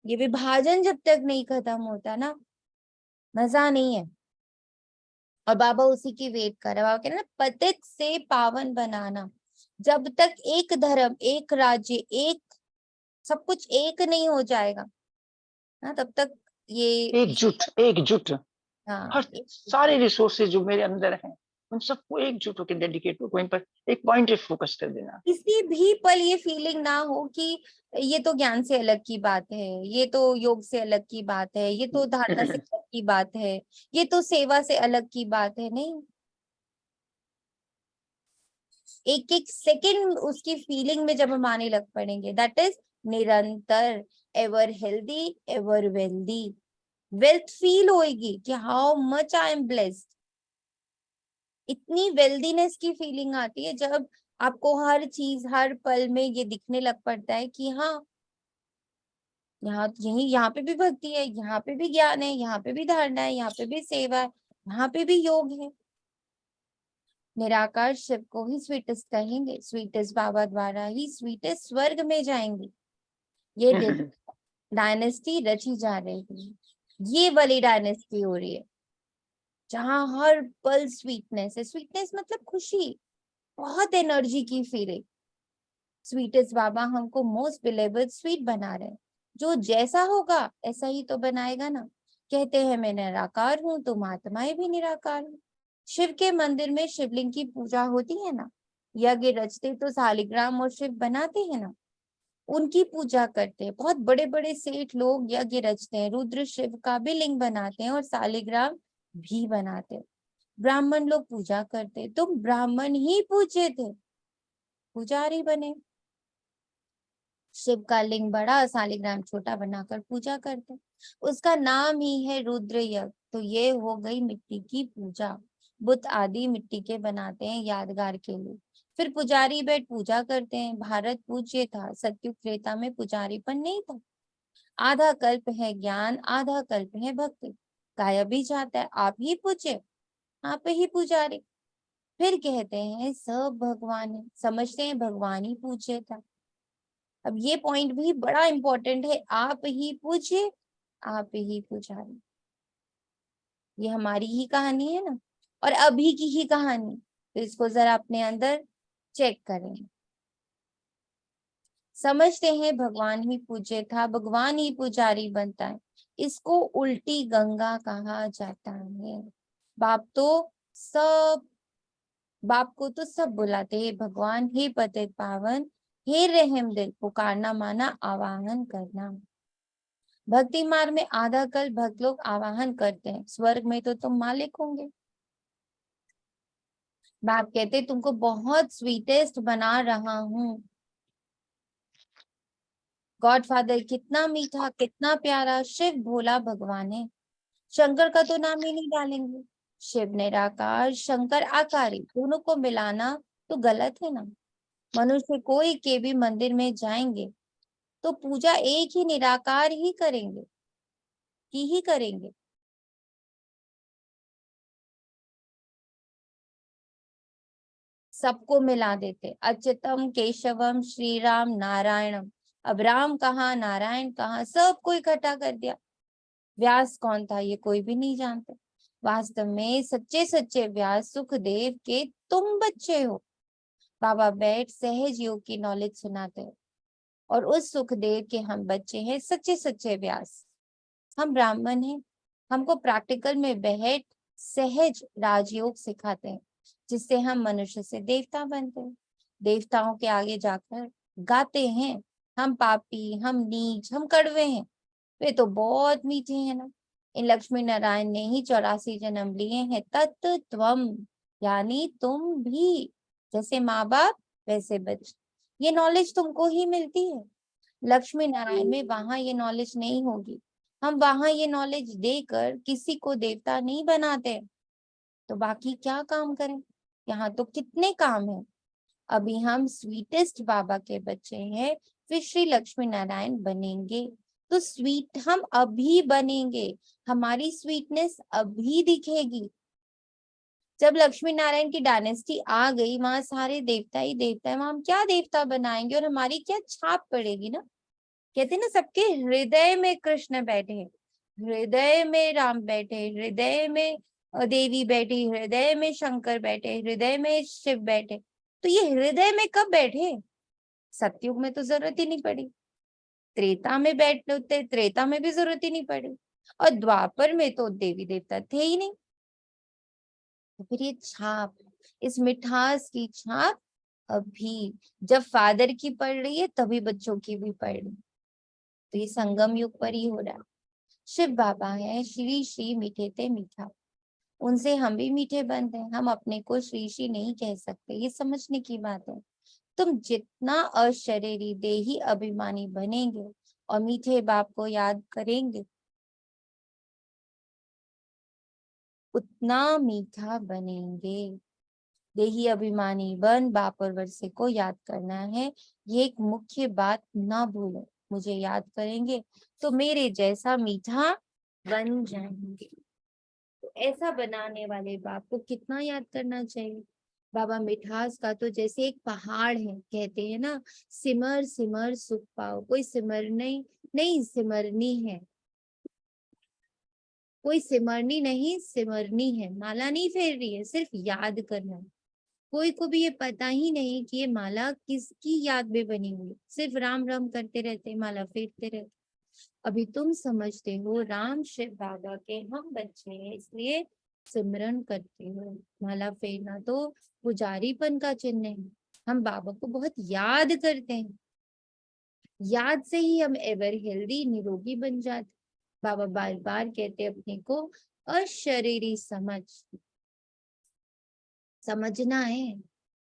ये विभाजन जब तक नहीं खत्म होता ना, मजा नहीं है। और बाबा उसी की वेट कर रहे हैं। बाबा कह रहे हैं ना, पतित से पावन बनाना। जब तक एक धर्म, एक राज्य, एक सब कुछ एक नहीं हो जाएगा ना, तब तक ये एकजुट हाँ हर सारे रिसोर्सेज जो मेरे अंदर हैं उन सबको एकजुट होकर डेडिकेट हो, वहीं पर एक पॉइंट पे फोकस कर देना। किसी भी पल ये फीलिंग ना हो कि ये तो ज्ञान से अलग की बात है, ये तो योग से अलग की बात है, ये तो धारणा से अलग की बात है, ये तो सेवा से अलग की बात है। नहीं, एक एक सेकंड उसकी फीलिंग में जब हम आने लग पड़ेंगे, दैट इज निरंतर, ever healthy, ever wealthy. Wealth feel होएगी कि how much I am blessed. इतनी वेल्दीनेस की फीलिंग आती है जब आपको हर चीज हर पल में ये दिखने लग पड़ता है कि हाँ, यहाँ पे भी भक्ति है, यहाँ पे भी ज्ञान है, यहाँ पे भी धारणा है, यहाँ पे भी सेवा है, यहाँ पे भी योग है। निराकार शिव को ही स्वीटेस्ट कहेंगे, स्वीटेस्ट बाबा द्वारा ही स्वीटेस्ट स्वर्ग में जाएंगे। ये डायनेस्टी रची जा रही है, ये वाली डायनेस्टी हो रही है जहाँ हर पल स्वीटनेस है। स्वीटनेस मतलब खुशी, बहुत एनर्जी की फीलिंग। स्वीटेस्ट बाबा हमको मोस्ट बिलीवेबल स्वीट बना रहे हैं। जो जैसा होगा ऐसा ही तो बनाएगा ना। कहते हैं मैं निराकार हूँ तो महात्माएं भी निराकार हूँ। शिव के मंदिर में शिवलिंग की पूजा होती है ना, यज्ञ रचते तो शालिग्राम और शिव बनाते हैं ना, उनकी पूजा करते हैं। बहुत बड़े बड़े सेठ लोग यज्ञ रचते हैं, रुद्र शिव का भी लिंग बनाते हैं और शालिग्राम भी बनाते हैं। ब्राह्मण लोग पूजा करते, तुम ब्राह्मण ही पूजे थे, पुजारी बने। शिव का लिंग बड़ा, शालिग्राम छोटा बनाकर पूजा करते, उसका नाम ही है रुद्र यज्ञ। तो ये हो गई मिट्टी की पूजा। बुत आदि मिट्टी के बनाते हैं यादगार के लिए, फिर पुजारी बैठ पूजा करते हैं। भारत पूज्य था, सत्युग त्रेता में पुजारीपन नहीं था। आधा कल्प है ज्ञान, आधा कल्प है भक्ति, गायब भी जाता है। आप ही पूज्य, आप ही पुजारी। फिर कहते हैं सब भगवान है, समझते हैं भगवान ही पूज्य था। अब ये पॉइंट भी बड़ा इंपॉर्टेंट है, आप ही पूज्य, आप ही पुजारी। ये हमारी ही कहानी है ना, और अभी की ही कहानी। तो इसको जरा अपने अंदर चेक करें। समझते हैं भगवान ही पूज्य था, भगवान ही पुजारी बनता है, इसको उल्टी गंगा कहा जाता है। बाप को तो सब बुलाते हैं भगवान, हे पतित पावन, हे रहम दिल, पुकारना माना आवाहन करना। भक्ति मार्ग में आधा कल भक्त लोग आवाहन करते हैं, स्वर्ग में तो तुम मालिक होंगे। बाप कहते तुमको बहुत स्वीटेस्ट बना रहा हूँ। गॉडफादर कितना मीठा, कितना प्यारा शिव भोला भगवान है। शंकर का तो नाम ही नहीं डालेंगे। शिव निराकार, शंकर आकारी, दोनों को मिलाना तो गलत है ना। मनुष्य कोई के भी मंदिर में जाएंगे तो पूजा एक ही निराकार ही करेंगे ही करेंगे। सबको मिला देते, अच्युतम केशवम श्री राम नारायणम। अब राम कहाँ, नारायण कहाँ, सबको इकट्ठा कर दिया। व्यास कौन था ये कोई भी नहीं जानते। वास्तव में सच्चे सच्चे व्यास सुखदेव के तुम बच्चे हो। बाबा बैठ सहज योग की नॉलेज सुनाते हैं और उस सुखदेव के हम बच्चे हैं, सच्चे सच्चे व्यास। हम ब्राह्मण हैं, हमको प्रैक्टिकल में बैठ सहज राजयोग सिखाते हैं, जिससे हम मनुष्य से देवता बनते हैं। देवताओं के आगे जाकर गाते हैं, हम पापी, हम नीच, हम कड़वे हैं। वे तो बहुत मीठे हैं ना। इन लक्ष्मी नारायण ने ही 84 जन्म लिए हैं। तत्त्वम यानी तुम भी, जैसे माँ बाप वैसे बच्चे। ये नॉलेज तुमको ही मिलती है। लक्ष्मी नारायण में वहां ये नॉलेज नहीं होगी। हम वहां ये नॉलेज देकर किसी को देवता नहीं बनाते, तो बाकी क्या काम करें। यहाँ तो कितने काम है। अभी हम स्वीटेस्ट बाबा के बच्चे हैं, फिर श्री लक्ष्मी नारायण बनेंगे। तो स्वीट हम अभी बनेंगे, हमारी स्वीटनेस अभी दिखेगी। जब लक्ष्मी नारायण की डायनेस्टी आ गई, वहां सारे देवता ही देवता है, वहां हम क्या देवता बनाएंगे और हमारी क्या छाप पड़ेगी ना। कहते हैं ना, सबके हृदय में कृष्ण बैठे, हृदय में राम बैठे, हृदय में देवी बैठी, हृदय में शंकर बैठे, हृदय में शिव बैठे। तो ये हृदय में कब बैठे? सतयुग में तो जरूरत ही नहीं पड़ी। त्रेता में बैठते, त्रेता में भी जरूरत ही नहीं पड़ी। और द्वापर में तो देवी देवता थे ही नहीं। तो फिर ये छाप, इस मिठास की छाप अभी जब फादर की पड़ रही है, तभी बच्चों की भी पड़ रही है। तो ये संगम युग पर ही हो रहा है। शिव बाबा है श्री श्री मीठे ते मीठा, उनसे हम भी मीठे बनते हैं। हम अपने को श्री श्री नहीं कह सकते, ये समझने की बात है। तुम जितना अशरीरी देही अभिमानी बनेंगे और मीठे बाप को याद करेंगे, उतना मीठा बनेंगे। देही अभिमानी बन बाप और वर्षे को याद करना है, ये एक मुख्य बात ना भूलो। मुझे याद करेंगे तो मेरे जैसा मीठा बन जाएंगे। तो ऐसा बनाने वाले बाप को कितना याद करना चाहिए। बाबा मिठास का तो जैसे एक पहाड़ है, कहते हैं ना, सिमर सिमर सुख पाओ। कोई सिमरनी नहीं, सिमरनी है। कोई सिमरनी नहीं, सिमरनी है। माला नहीं फेर रही है, सिर्फ याद करना। कोई को भी ये पता ही नहीं कि ये माला किसकी याद में बनी हुई, सिर्फ राम राम करते रहते, माला फेरते रहते। अभी तुम समझते हो राम शिव बाबा के हम बच्चे हैं, इसलिए सिमरन करते हो। माला फेरना तो पुजारीपन का चिन्ह है। हम बाबा को बहुत याद करते हैं, याद से ही हम एवर हेल्दी निरोगी बन जाते। बाबा बार बार कहते अपने को अशरीरी समझना है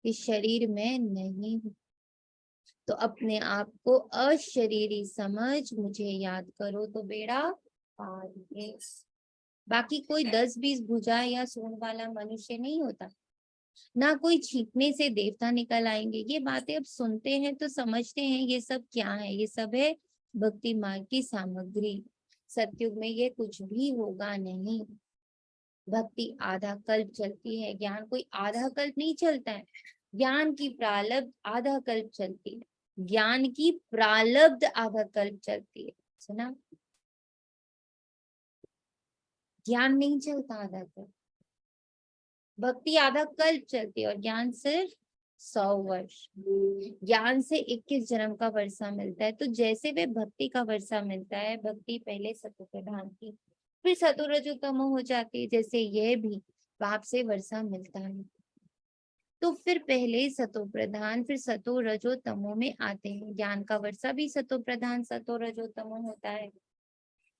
कि शरीर में नहीं हूं। तो अपने आप को अशरीरी समझ मुझे याद करो तो बेड़ा पार है। बाकी कोई 10-20 भुजा या सूंड वाला मनुष्य नहीं होता, ना कोई छींकने से देवता निकल आएंगे। ये बातें अब सुनते हैं तो समझते हैं ये सब क्या है। ये सब है भक्ति मार्ग की सामग्री। सतयुग में ये कुछ भी होगा नहीं। भक्ति आधा कल्प चलती है, ज्ञान कोई आधा कल्प नहीं चलता है। ज्ञान की प्रारब्ध आधा कल्प चलती है, ज्ञान की प्रारब्ध आधा कल्प चलती है। सुना, ज्ञान नहीं चलता आधा कल्प। भक्ति आधा कल्प चलती है और ज्ञान सिर्फ 100 वर्ष। ज्ञान से 21 जन्म का वर्षा मिलता है। तो जैसे वे भक्ति का वर्षा मिलता है, भक्ति पहले सतो प्रधान की, फिर सतो रजो तमो हो जाती है, जैसे यह भी बाप से वर्षा मिलता है। तो फिर पहले सतो प्रधान, फिर सतो रजो तमो में आते हैं। ज्ञान का वर्षा भी सतो प्रधान सतो रजो तमो होता है।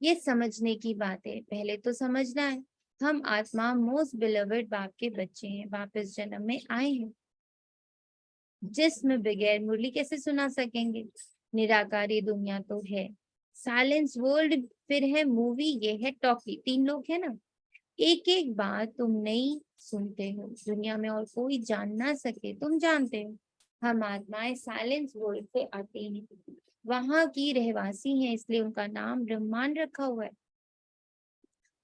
ये समझने की बात है, पहले तो समझना है हम आत्मा मोस्ट बिलवेड बाप के बच्चे हैं, वापस जन्म में आए हैं। जिसमें बगैर मुरली कैसे सुना सकेंगे? निराकारी दुनिया तो है, साइलेंस वर्ल्ड फिर है मूवी, ये है टॉकी, 3 लोग है ना। एक एक बात तुम नहीं सुनते हो, दुनिया में और कोई जान ना सके, तुम जानते हो। हम आत्माएं साइलेंस वर्ल्ड से आते हैं, वहां की रहवासी हैं, इसलिए उनका नाम ब्रह्मांड रखा हुआ है।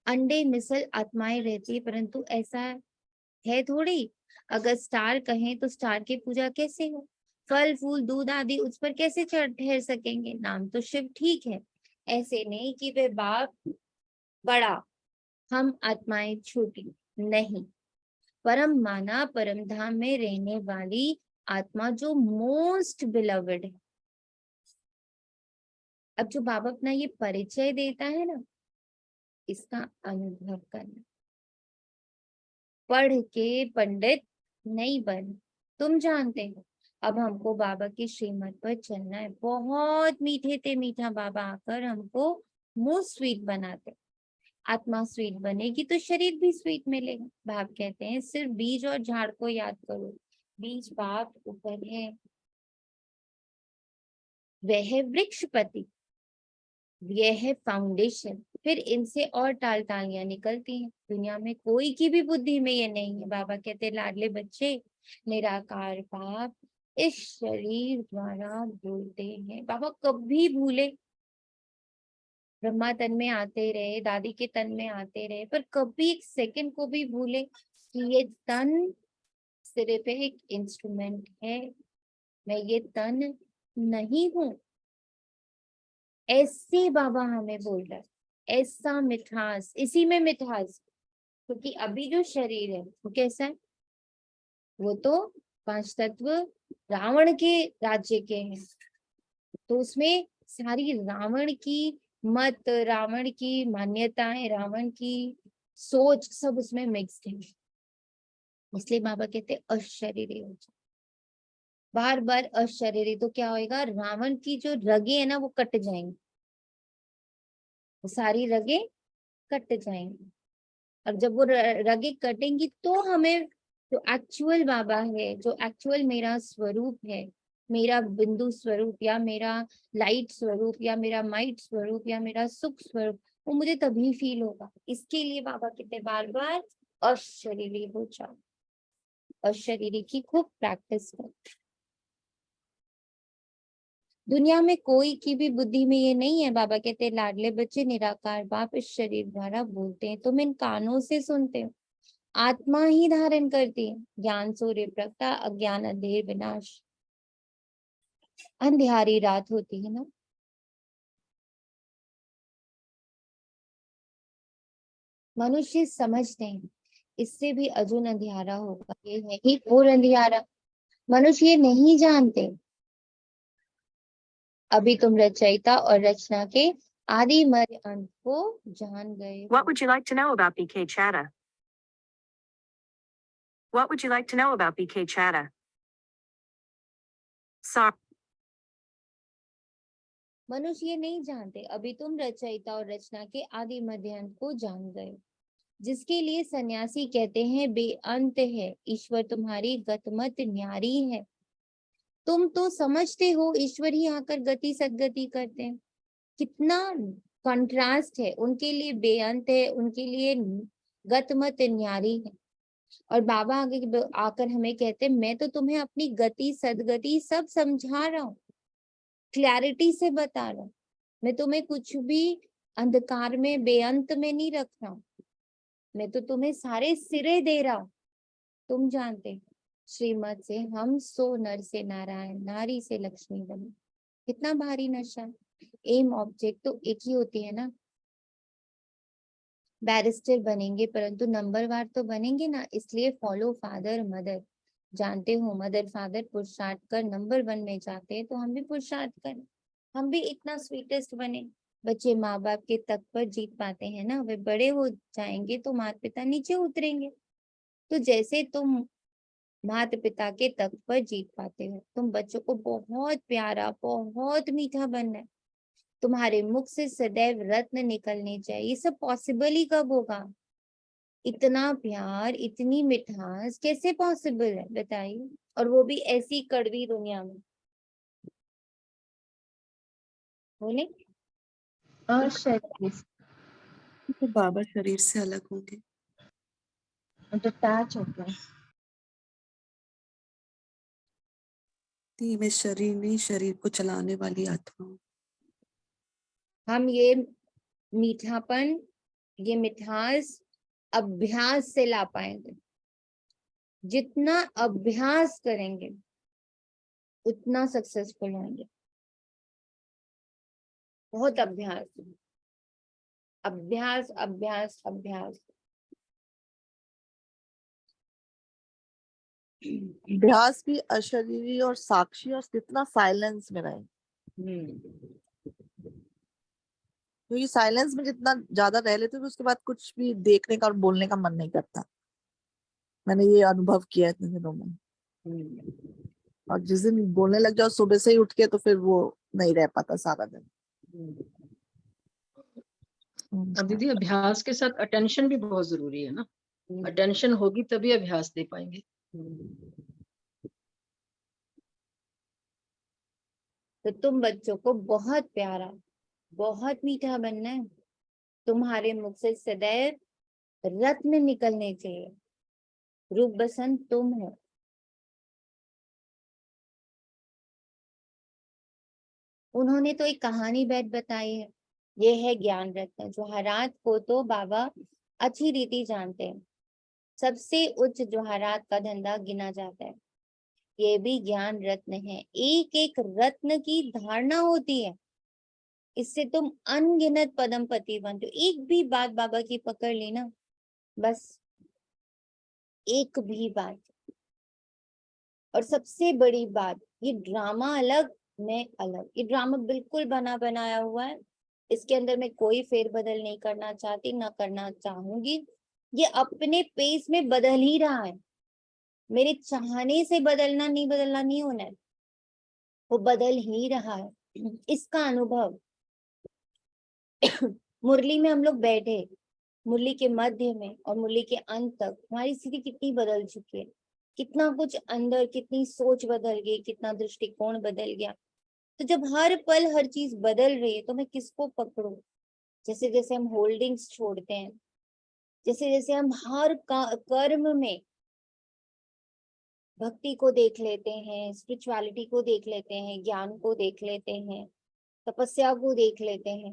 अंडे मिसल आत्माएं रहती है, परंतु ऐसा है थोड़ी। अगर स्टार कहें तो स्टार की पूजा कैसे हो? फल फूल दूध आदि उस पर कैसे चढ़ ठहर सकेंगे? नाम तो शिव ठीक है, ऐसे नहीं कि वे बाप बड़ा, हम आत्माएं छोटी नहीं। परम माना परम धाम में रहने वाली आत्मा जो मोस्ट बिलवेड है। अब जो बाबा अपना ये परिचय देता है ना, इसका अनुभव करना। पढ़ के पंडित नहीं बन, तुम जानते हो। अब हमको बाबा की श्रीमत पर चलना है। बहुत मीठे थे मीठा बाबा आकर हमको मुंह स्वीट बनाते। आत्मा स्वीट बनेगी तो शरीर भी स्वीट मिलेगा। बाप कहते हैं सिर्फ बीज और झाड़ को याद करो, बीज बाप ऊपर है, वह है वृक्षपति, यह है फाउंडेशन, फिर इनसे और टाल टालियां निकलती हैं। दुनिया में कोई की भी बुद्धि में ये नहीं है। बाबा कहते हैं लाडले बच्चे, निराकार बाप इस शरीर द्वारा बोलते हैं। बाबा कभी भूले, ब्रह्मा तन में आते रहे, दादी के तन में आते रहे, पर कभी एक सेकंड को भी भूले कि ये तन सिर्फ एक इंस्ट्रूमेंट है, मैं ये तन नहीं हूं। ऐसे बाबा हमें बोल रहा है, ऐसा मिठास, इसी में मिठास। क्योंकि अभी जो शरीर है वो कैसा है? वो तो 5 तत्व रावण के राज्य के हैं, तो उसमें सारी रावण की मत, रावण की मान्यताएं, रावण की सोच सब उसमें मिक्स्ड है। इसलिए बाबा कहते हैं अशरीरी हो जाओ, बार बार अशरीरी। तो क्या होएगा? रावण की जो रगे है ना वो कट जाएंगी, वो सारी रगे कट जाएंगी। और जब वो रगे कटेंगी तो हमें जो एक्चुअल बाबा है, जो एक्चुअल मेरा स्वरूप है, मेरा बिंदु स्वरूप या मेरा लाइट स्वरूप या मेरा माइट स्वरूप या मेरा सुख स्वरूप, वो मुझे तभी फील होगा। इसके लिए बाबा कहते बार बार अशरीरी हो जाओ, अशरीरी की खूब प्रैक्टिस करो। दुनिया में कोई की भी बुद्धि में ये नहीं है। बाबा कहते हैं लाडले बच्चे, निराकार बाप इस शरीर द्वारा बोलते हैं, तुम इन कानों से सुनते हो, आत्मा ही धारण करती है। ज्ञान सूर्य प्रगटा, अज्ञान अंधेर विनाश। अंधियारी रात होती है ना, मनुष्य समझते हैं इससे भी अजून अंधियारा होगा, ये है ही घोर अंधियारा। मनुष्य ये नहीं जानते। अभी तुम रचयिता और रचना के आदि मध्य अंत को जान गए What हो। would you like to know about BK Chatta? What would you like to know about BK Chatta? Sorry. मनुष्य ये नहीं जानते। अभी तुम रचयिता और रचना के आदि मध्य अंत को जान गए, जिसके लिए सन्यासी कहते हैं बेअंत है। ईश्वर तुम्हारी गतमत न्यारी है। तुम तो समझते हो ईश्वर ही आकर गति सदगति करते हैं। कितना कंट्रास्ट है, उनके लिए बेअंत है, उनके लिए गतमत न्यारी है। और बाबा आगे आकर हमें कहते हैं मैं तो तुम्हें अपनी गति सदगति सब समझा रहा हूँ, क्लैरिटी से बता रहा हूँ। मैं तुम्हें कुछ भी अंधकार में बेअंत में नहीं रख रहा हूँ, मैं तो तुम्हें सारे सिरे दे रहा हूँ। तुम जानते हो श्रीमत से हम सो नर से नारायण, नारी से लक्ष्मी बने। कितना भारी नशा। एम ऑब्जेक्ट तो एक ही होती है ना। बैरिस्टर बनेंगे परंतु नंबरवार तो बनेंगे ना, इसलिए फॉलो फादर मदर। जानते हो मदर फादर पुरुषार्थ कर नंबर 1 में जाते हैं, तो हम भी पुरुषार्थ करें, हम भी इतना स्वीटेस्ट बने। बच्चे माँ बाप के तक पर जीत पाते हैं ना, वे बड़े हो जाएंगे तो माता पिता नीचे उतरेंगे। तो जैसे तुम माता पिता के तक पर जीत पाते हो, तुम बच्चों को बहुत प्यारा बहुत मीठा बनना है। तुम्हारे मुख से सदैव रत्न निकलने चाहिए। ये सब पॉसिबल ही कब होगा? इतना प्यार, इतनी मिठास कैसे पॉसिबल है बताइए, और वो भी ऐसी कड़वी दुनिया में। बोले और शरीर तो बाबा शरीर से अलग होंगे। डिटैच हो गए। मैं शरीर नहीं, शरीर को चलाने वाली आत्मा हूँ। हम ये मीठापन, ये मिठास अभ्यास से ला पाएंगे। जितना अभ्यास करेंगे उतना सक्सेसफुल होंगे। बहुत अभ्यास, अभ्यास अभ्यास अभ्यास। अभ्यास भी अशरीरी और साक्षी और कितना साइलेंस में रहे, क्योंकि साइलेंस में जितना ज्यादा रह लेते तो उसके बाद कुछ भी देखने का और बोलने का मन नहीं करता। मैंने ये अनुभव किया है इतने दिनों में। और जिस दिन बोलने लग जाओ सुबह से ही उठ के, तो फिर वो नहीं रह पाता सारा दिन। अब दीदी अभ्यास के साथ अटेंशन भी बहुत जरूरी है ना। अटेंशन होगी तभी अभ्यास दे पाएंगे। तो तुम बच्चों को बहुत प्यारा, बहुत मीठा बनना है। तुम्हारे मुख से सदैव रत्न निकलने चाहिए। रूप बसंत तुम हो। उन्होंने तो एक कहानी बैठ बताई है, ये है ज्ञान रत्न। जोहरात को तो बाबा अच्छी रीति जानते हैं। सबसे उच्च जोहरात का धंधा गिना जाता है। ये भी ज्ञान रत्न है। एक एक रत्न की धारणा होती है, इससे तुम अनगिनत पदमपति बनते हो। एक भी बात बाबा की पकड़ ली ना, बस एक भी बात। और सबसे बड़ी बात, ये ड्रामा अलग, मैं अलग। ये ड्रामा बिल्कुल बना बनाया हुआ है। इसके अंदर मैं कोई फेरबदल नहीं करना चाहती, ना करना चाहूंगी। ये अपने पेस में बदल ही रहा है। मेरे चाहने से बदलना नहीं होना है, वो बदल ही रहा है। इसका अनुभव मुरली में हम लोग बैठे, मुरली के मध्य में और मुरली के अंत तक हमारी स्थिति कितनी बदल चुकी है। कितना कुछ अंदर, कितनी सोच बदल गई, कितना दृष्टिकोण बदल गया। तो जब हर पल हर चीज बदल रही है तो मैं किसको पकड़ूं? जैसे जैसे हम होल्डिंग्स छोड़ते हैं, जैसे जैसे हम हर कर्म में भक्ति को देख लेते हैं, स्पिरिचुअलिटी को देख लेते हैं, ज्ञान को देख लेते हैं, तपस्या को देख लेते हैं।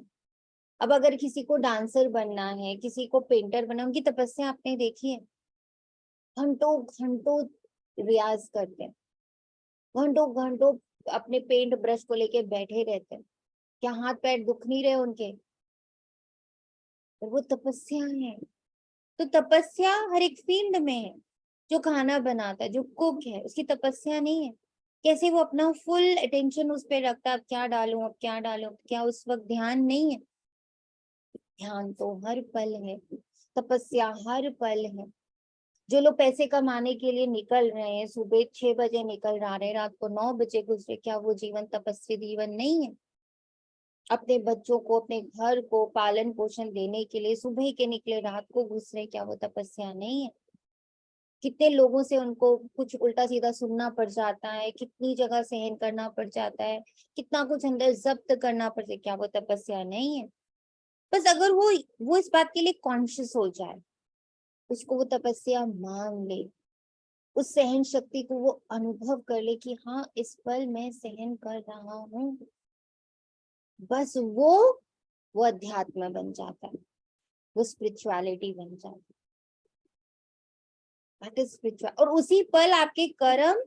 अब अगर किसी को डांसर बनना है, किसी को पेंटर बनना, उनकी तपस्या आपने देखी है। घंटों घंटों रियाज करते हैं, घंटों घंटों अपने पेंट ब्रश को लेके बैठे रहते हैं। क्या हाथ पैर दुख नहीं रहे उनके? वो तपस्या है। तो तपस्या हर एक फील्ड में है। जो खाना बनाता है, जो कुक है, उसकी तपस्या नहीं है? कैसे वो अपना फुल अटेंशन उस पर रखता है, अब क्या डालूं, अब क्या डालूं, क्या उस वक्त ध्यान नहीं है? ध्यान तो हर पल है, तपस्या हर पल है। जो लोग पैसे कमाने के लिए निकल रहे हैं, सुबह 6 बजे निकल रहे हैं, रात को 9 बजे गुजरे, क्या वो जीवन तपस्वी जीवन नहीं है? अपने बच्चों को, अपने घर को पालन पोषण देने के लिए सुबह के निकले, रात को घुस रहे, क्या वो तपस्या नहीं है? कितने लोगों से उनको कुछ उल्टा सीधा सुनना पड़ जाता है, कितनी जगह सहन करना पड़ जाता है, कितना कुछ अंदर जब्त करना पड़ जाता है, क्या वो तपस्या नहीं है? बस अगर वो इस बात के लिए कॉन्शियस हो जाए, उसको वो तपस्या मान ले, उस सहन शक्ति को वो अनुभव कर ले कि हाँ इस पल मैं सहन कर रहा हूँ, बस वो अध्यात्म बन जाता है, वो स्पिरिचुअलिटी बन जाती है। That is spiritual. और उसी पल आपके कर्म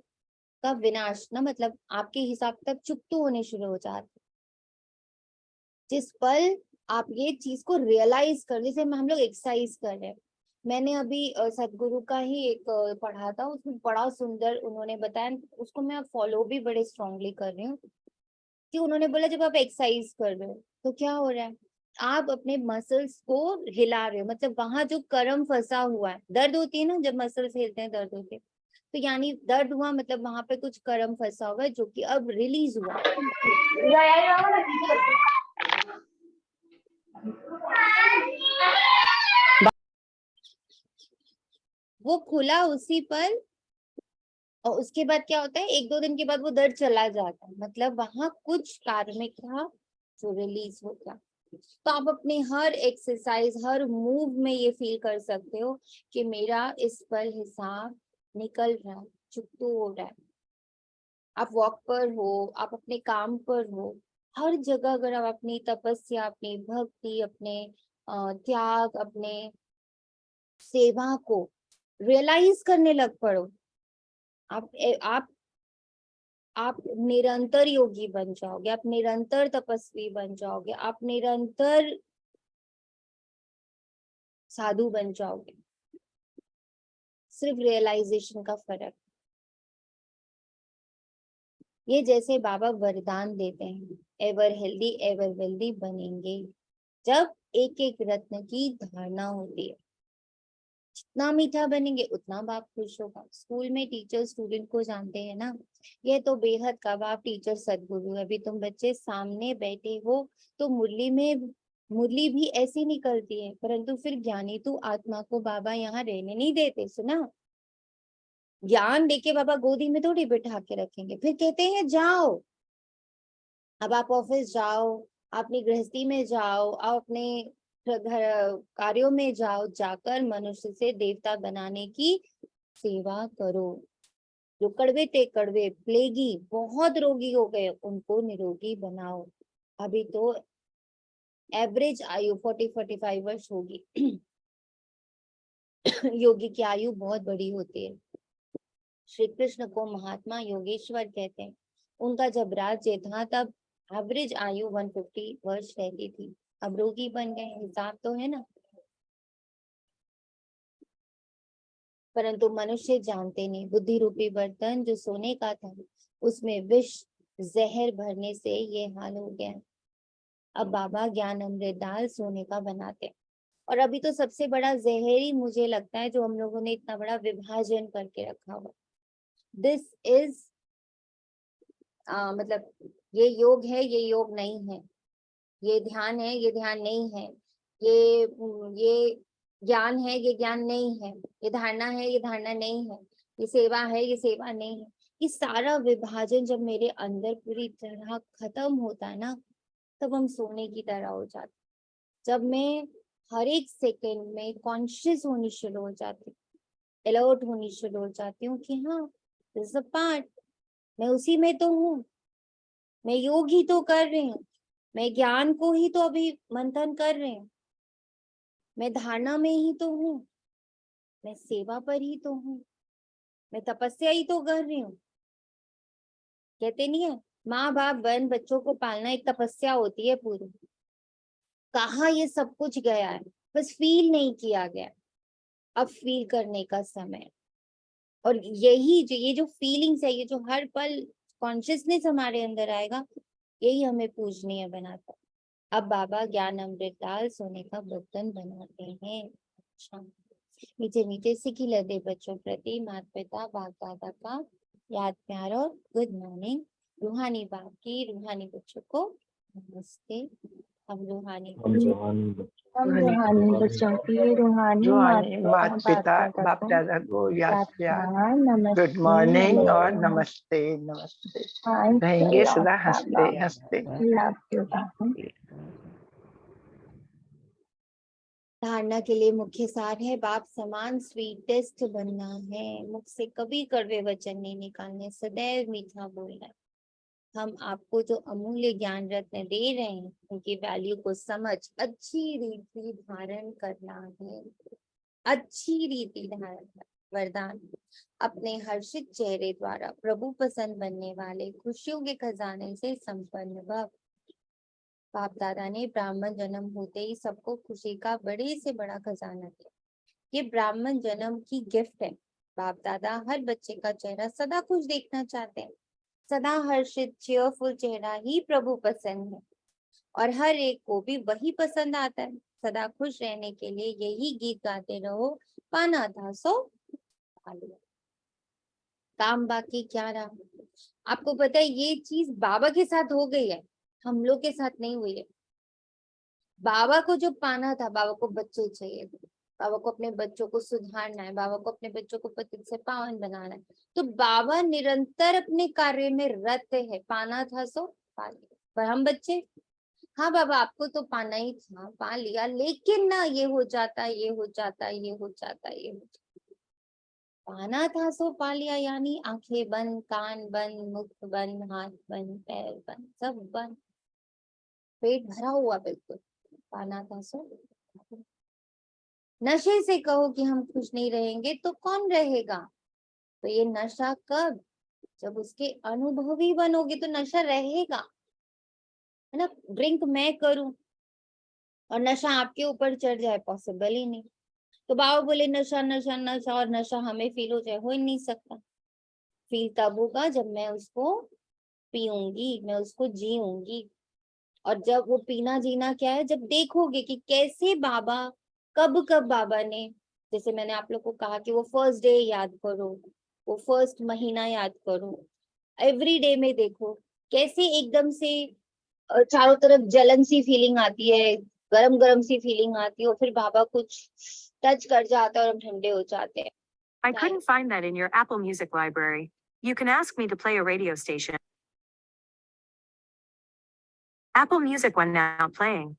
का विनाश ना, मतलब आपके हिसाब तक चुकतू होने शुरू हो जाते। जिस पल आप ये चीज को रियलाइज कर, जैसे हम लोग एक्सरसाइज कर रहे हैं। मैंने अभी सदगुरु का ही एक पढ़ा था, उसमें बड़ा सुंदर उन्होंने बताया, उसको मैं फॉलो भी बड़े स्ट्रांगली कर रही हूँ। कि उन्होंने बोला जब आप एक्सरसाइज कर रहे हो तो क्या हो रहा है, आप अपने मसल्स को हिला रहे हो, मतलब वहां जो कर्म फंसा हुआ है, दर्द होती है ना जब मसल्स हिलते हैं, दर्द होते हैं, तो यानी दर्द हुआ मतलब वहां पे कुछ कर्म फंसा हुआ है जो कि अब रिलीज हुआ। वो खुला उसी पर, और उसके बाद क्या होता है, 1-2 दिन के बाद वो दर्द चला जाता है, मतलब वहां कुछ कार्मिक था जो रिलीज हो गया। तो आप अपने हर एक्सरसाइज, हर मूव में ये फील कर सकते हो कि मेरा इस पर हिसाब निकल रहा है, चुकतू हो रहा है। आप वॉक पर हो, आप अपने काम पर हो, हर जगह अगर आप अपनी तपस्या, अपनी भक्ति, अपने त्याग, अपने सेवा को रियलाइज करने लग पड़ो, आप निरंतर योगी बन जाओगे, आप निरंतर तपस्वी बन जाओगे, आप निरंतर साधु बन जाओगे। सिर्फ रियलाइजेशन का फर्क। ये जैसे बाबा वरदान देते हैं, एवर हेल्दी एवर वेल्दी बनेंगे, जब एक एक रत्न की धारणा होती है। जितना मीठा बनेंगे उतना बाप खुश होगा। स्कूल में टीचर स्टूडेंट को जानते हैं ना, ये तो बेहद का बाप टीचर सदगुरु है। अभी तुम बच्चे सामने बैठे हो तो मुरली भी ऐसी निकलती है, परंतु फिर ज्ञानी तू आत्मा को बाबा यहाँ रहने नहीं देते। सुना, ज्ञान देके बाबा गोदी में थोड़ी बिठा के रखेंगे, फिर कहते हैं जाओ। अब आप ऑफिस जाओ, अपनी गृहस्थी में जाओ, आप अपने घर कार्यों में जाओ, जाकर मनुष्य से देवता बनाने की सेवा करो। जो कड़वे थे कड़वे, प्लेगी, बहुत रोगी हो गए, उनको निरोगी बनाओ। अभी तो एवरेज आयु 40-45 वर्ष होगी। योगी की आयु बहुत बड़ी होती है। श्री कृष्ण को महात्मा योगेश्वर कहते हैं। उनका जब राज्य था तब एवरेज आयु 150 वर्ष रहती थी। अब रोगी बन गए, हिसाब तो है ना। परंतु मनुष्य जानते नहीं, बुद्धि रूपी बर्तन जो सोने का था उसमें विष जहर भरने से ये हाल हो गया। अब बाबा ज्ञान अमृत डाल सोने का बनाते हैं। और अभी तो सबसे बड़ा जहर ही मुझे लगता है जो हम लोगों ने इतना बड़ा विभाजन करके रखा हुआ। दिस इज मतलब ये योग है, ये योग नहीं है, ये ध्यान है, ये ध्यान नहीं है, ये ज्ञान है, ये ज्ञान नहीं है, ये धारणा है, ये धारणा नहीं है, ये सेवा है, ये सेवा नहीं है। ये सारा विभाजन जब मेरे अंदर पूरी तरह खत्म होता है ना, तब हम सोने की तरह हो जाते। जब मैं हर एक सेकंड में कॉन्शियस होनी शुरू हो जाती, अलर्ट होनी शुरू हो जाती हूँ कि हाँ, दिस इज अ पार्ट, मैं उसी में तो हूँ, मैं योग ही तो कर रही हूँ, मैं ज्ञान को ही तो अभी मंथन कर रही हूँ, मैं धारणा में ही तो हूँ, मैं सेवा पर ही तो हूँ, मैं तपस्या ही तो कर रही हूँ। कहते नहीं है, माँ बाप बन बच्चों को पालना एक तपस्या होती है पूरी। कहाँ ये सब कुछ गया है, बस फील नहीं किया गया। अब फील करने का समय। और यही जो ये जो फीलिंग्स है, ये जो हर पल कॉन्शियसनेस हमारे अंदर आएगा, यही हमें पूजनीय बनाता है। अब बाबा ज्ञान अमृत डाल सोने का बर्तन बनाते हैं। अच्छा, मीठे मीठे सिखी लदे बच्चों प्रति माता पिता बाप दादा का याद प्यार और गुड मॉर्निंग। रूहानी बाप की रूहानी बच्चों को नमस्ते। हम रूहानी बच्चों की रूहानी माता पिता बाप दादा को याद प्यार, गुड मॉर्निंग और नमस्ते। नमस्ते रहेंगे सदा हंसते हंसते। धारणा के लिए मुख्य सार है, बाप समान स्वीटेस्ट बनना है, मुख से कभी कड़वे वचन नहीं निकालने, सदैव मीठा बोलना है। हम आपको जो अमूल्य ज्ञान रत्न दे रहे हैं, उनकी वैल्यू को समझ अच्छी रीति धारण करना है। अच्छी रीति धारण वरदान, अपने हर्षित चेहरे द्वारा प्रभु पसंद बनने वाले खुशियों के खजाने से संपन्न भव। बाप दादा ने ब्राह्मण जन्म होते ही सबको खुशी का बड़े से बड़ा खजाना दिया। ये ब्राह्मण जन्म की गिफ्ट है। बाप दादा हर बच्चे का चेहरा सदा खुश देखना चाहते हैं। सदा हर्षित चेयरफुल चेहरा ही प्रभु पसंद है, और हर एक को भी वही पसंद आता है। सदा खुश रहने के लिए यही गीत गाते रहो, पाना था सो पा लिया। काम बाकी क्या रहा। आपको पता है ये चीज बाबा के साथ हो गई है, हम लोग के साथ नहीं हुई है। बाबा को जो पाना था, बाबा को बच्चे चाहिए थे, बाबा को अपने बच्चों को सुधारना है, बाबा को अपने बच्चों को पतित से पावन बनाना है। तो बाबा निरंतर अपने कार्य में रत है। पाना था सो पा लिया। पर हम बच्चे, हाँ बाबा आपको तो पाना ही था, पा लिया, लेकिन ना ये हो जाता, ये हो जाता, ये हो जाता, ये हो जाता। पाना था सो पा लिया, यानी आंखें बंद, कान बंद, मुख बंद, हाथ बंद, पैर बंद, सब बंद, पेट भरा हुआ बिल्कुल। पाना था सो। नशे से कहो कि हम खुश नहीं रहेंगे तो कौन रहेगा? तो ये नशा कब? जब उसके अनुभवी बनोगे तो नशा रहेगा, है ना। ड्रिंक मैं करूं और नशा आपके ऊपर चढ़ जाए, पॉसिबल ही नहीं। तो बाबा बोले नशा नशा नशा, और नशा हमें फील हो जाए, हो ही नहीं सकता। फील तब होगा जब मैं उसको पीऊंगी, मैं उसको जीऊंगी। और जब वो पीना जीना क्या है, जब देखोगे कि कैसे बाबा, कब कब बाबा ने, जैसे मैंने आप लोग को कहा कि वो फर्स्ट डे याद करो, वो फर्स्ट महीना याद करो, एवरी डे में देखो कैसे एकदम से चारों तरफ जलन सी फीलिंग आती है, गरम गरम सी फीलिंग आती है, और फिर बाबा कुछ टच कर जाता है और हम ठंडे हो जाते हैं। I couldn't find that in your Apple Music library. You can ask me to play a radio station. Apple Music one now playing.